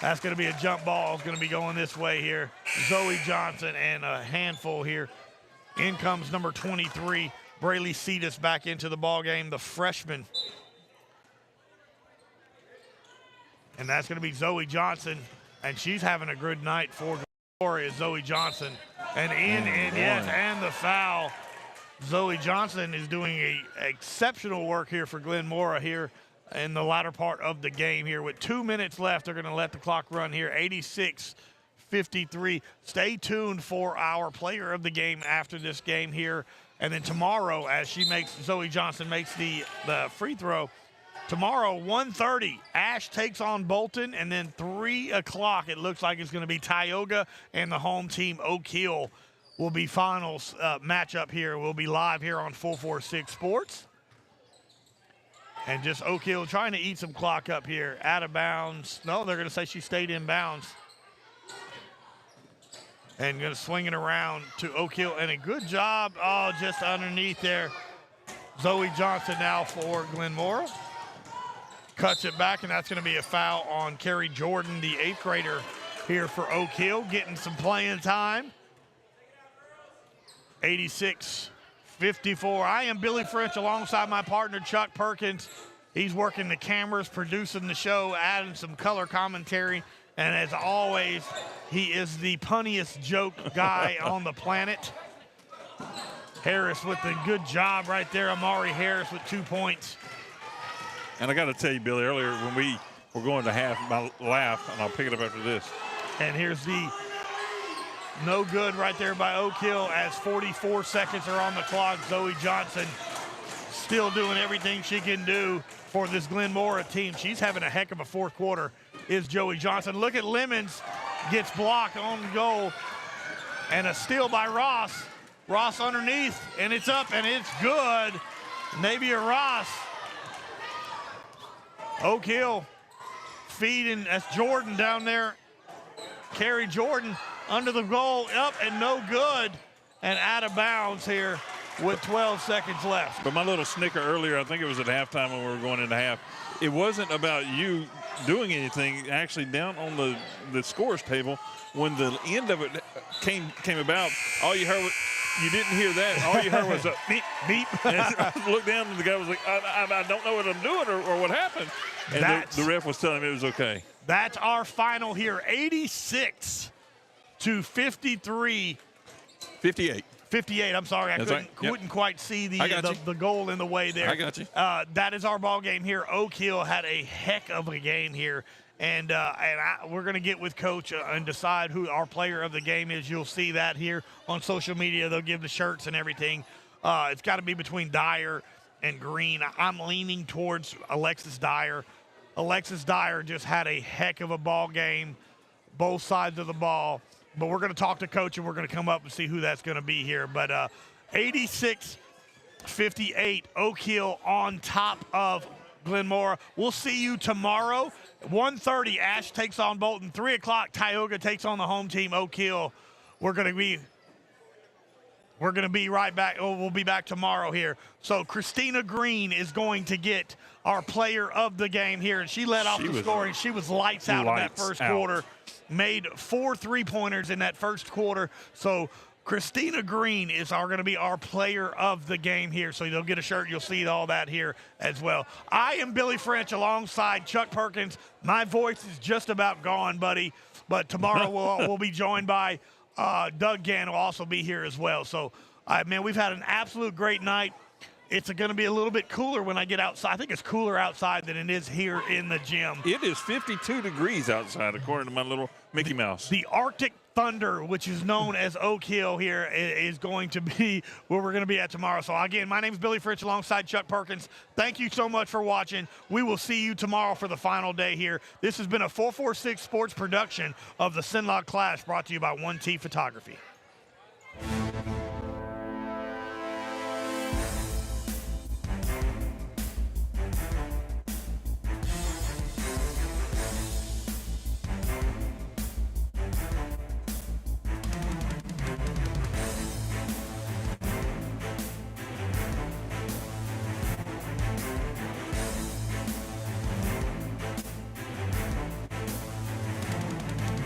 That's going to be a jump ball. It's going to be going this way here. Zoe Johnson and a handful here. In comes number 23, Braylee Cetus, back into the ball game, the freshman. And that's going to be Zoe Johnson, and she's having a good night for Gloria, Zoe Johnson. And and the foul. Zoe Johnson is doing exceptional work here for Glenmora here in the latter part of the game here. With 2 minutes left, they're going to let the clock run here, 86-53. Stay tuned for our player of the game after this game here. And then tomorrow, as Zoe Johnson makes the free throw, tomorrow, 1:30, Ash takes on Bolton, and then 3 o'clock, it looks like it's going to be Tioga and the home team, Oak Hill, will be finals matchup here. We'll be live here on 446 Sports. And just Oak Hill trying to eat some clock up here. Out of bounds. No, they're going to say she stayed in bounds. And going to swing it around to Oak Hill. And a good job, just underneath there. Zoe Johnson now for Glenmora. Cuts it back, and that's going to be a foul on Carrie Jordan, the 8th grader here for Oak Hill, getting some playing time. 86-54. I am Billy French alongside my partner, Chuck Perkins. He's working the cameras, producing the show, adding some color commentary, And as always, he is the punniest joke guy on the planet. Harris with the good job right there. Amari Harris with 2 points.
And I got to tell you, Billy, earlier when we were going to half, my laugh, and I'll pick it up after this.
And here's the no good right there by Oak Hill as 44 seconds are on the clock. Zoe Johnson still doing everything she can do for this Glenmora team. She's having a heck of a fourth quarter, is Joey Johnson. Look at Lemons, gets blocked on goal, and a steal by Ross. Ross underneath, and it's up, and it's good. Maybe a Ross. Oak Hill feeding, that's Jordan down there. Carry Jordan under the goal, up and no good, and out of bounds here with 12 seconds left.
But my little snicker earlier, I think it was at halftime when we were going into half, it wasn't about you doing anything. Actually, down on the scores table, when the end of it came about, all you heard was, you didn't hear that. All you heard was a beep, beep. And I looked down, and the guy was like, I don't know what I'm doing or what happened. And the ref was telling me it was okay.
That's our final here, 86 to 53.
58.
58, I'm sorry. I couldn't quite see the goal in the way there.
I got you.
That is our ball game here. Oak Hill had a heck of a game here. And we're going to get with Coach and decide who our player of the game is. You'll see that here on social media. They'll give the shirts and everything. It's got to be between Dyer and Green. I'm leaning towards Alexis Dyer. Alexis Dyer just had a heck of a ball game, both sides of the ball. But we're going to talk to Coach, and we're going to come up and see who that's going to be here. But 86-58, Oak Hill on top of Glenmora. We'll see you tomorrow. 1:30, Ash takes on Bolton. 3 o'clock, Tioga takes on the home team, Oak Hill. We're going to be right back. We'll be back tomorrow here. So Christina Green is going to get our player of the game here. And she led off the scoring. She was lights out in that first quarter. Made 4 3-pointers in that first quarter. So Christina Green is going to be our player of the game here. So you'll get a shirt. You'll see all that here as well. I am Billy French alongside Chuck Perkins. My voice is just about gone, buddy. But tomorrow we'll be joined by Doug Gann will also be here as well. So, man, we've had an absolute great night. It's going to be a little bit cooler when I get outside. I think it's cooler outside than it is here in the gym.
It is 52 degrees outside, according to my little Mickey Mouse.
The Arctic Thunder, which is known as Oak Hill here, is going to be where we're going to be at tomorrow. So, again, my name is Billy Fritz alongside Chuck Perkins. Thank you so much for watching. We will see you tomorrow for the final day here. This has been a 446 Sports production of the Cenla Clash brought to you by OneT Photography.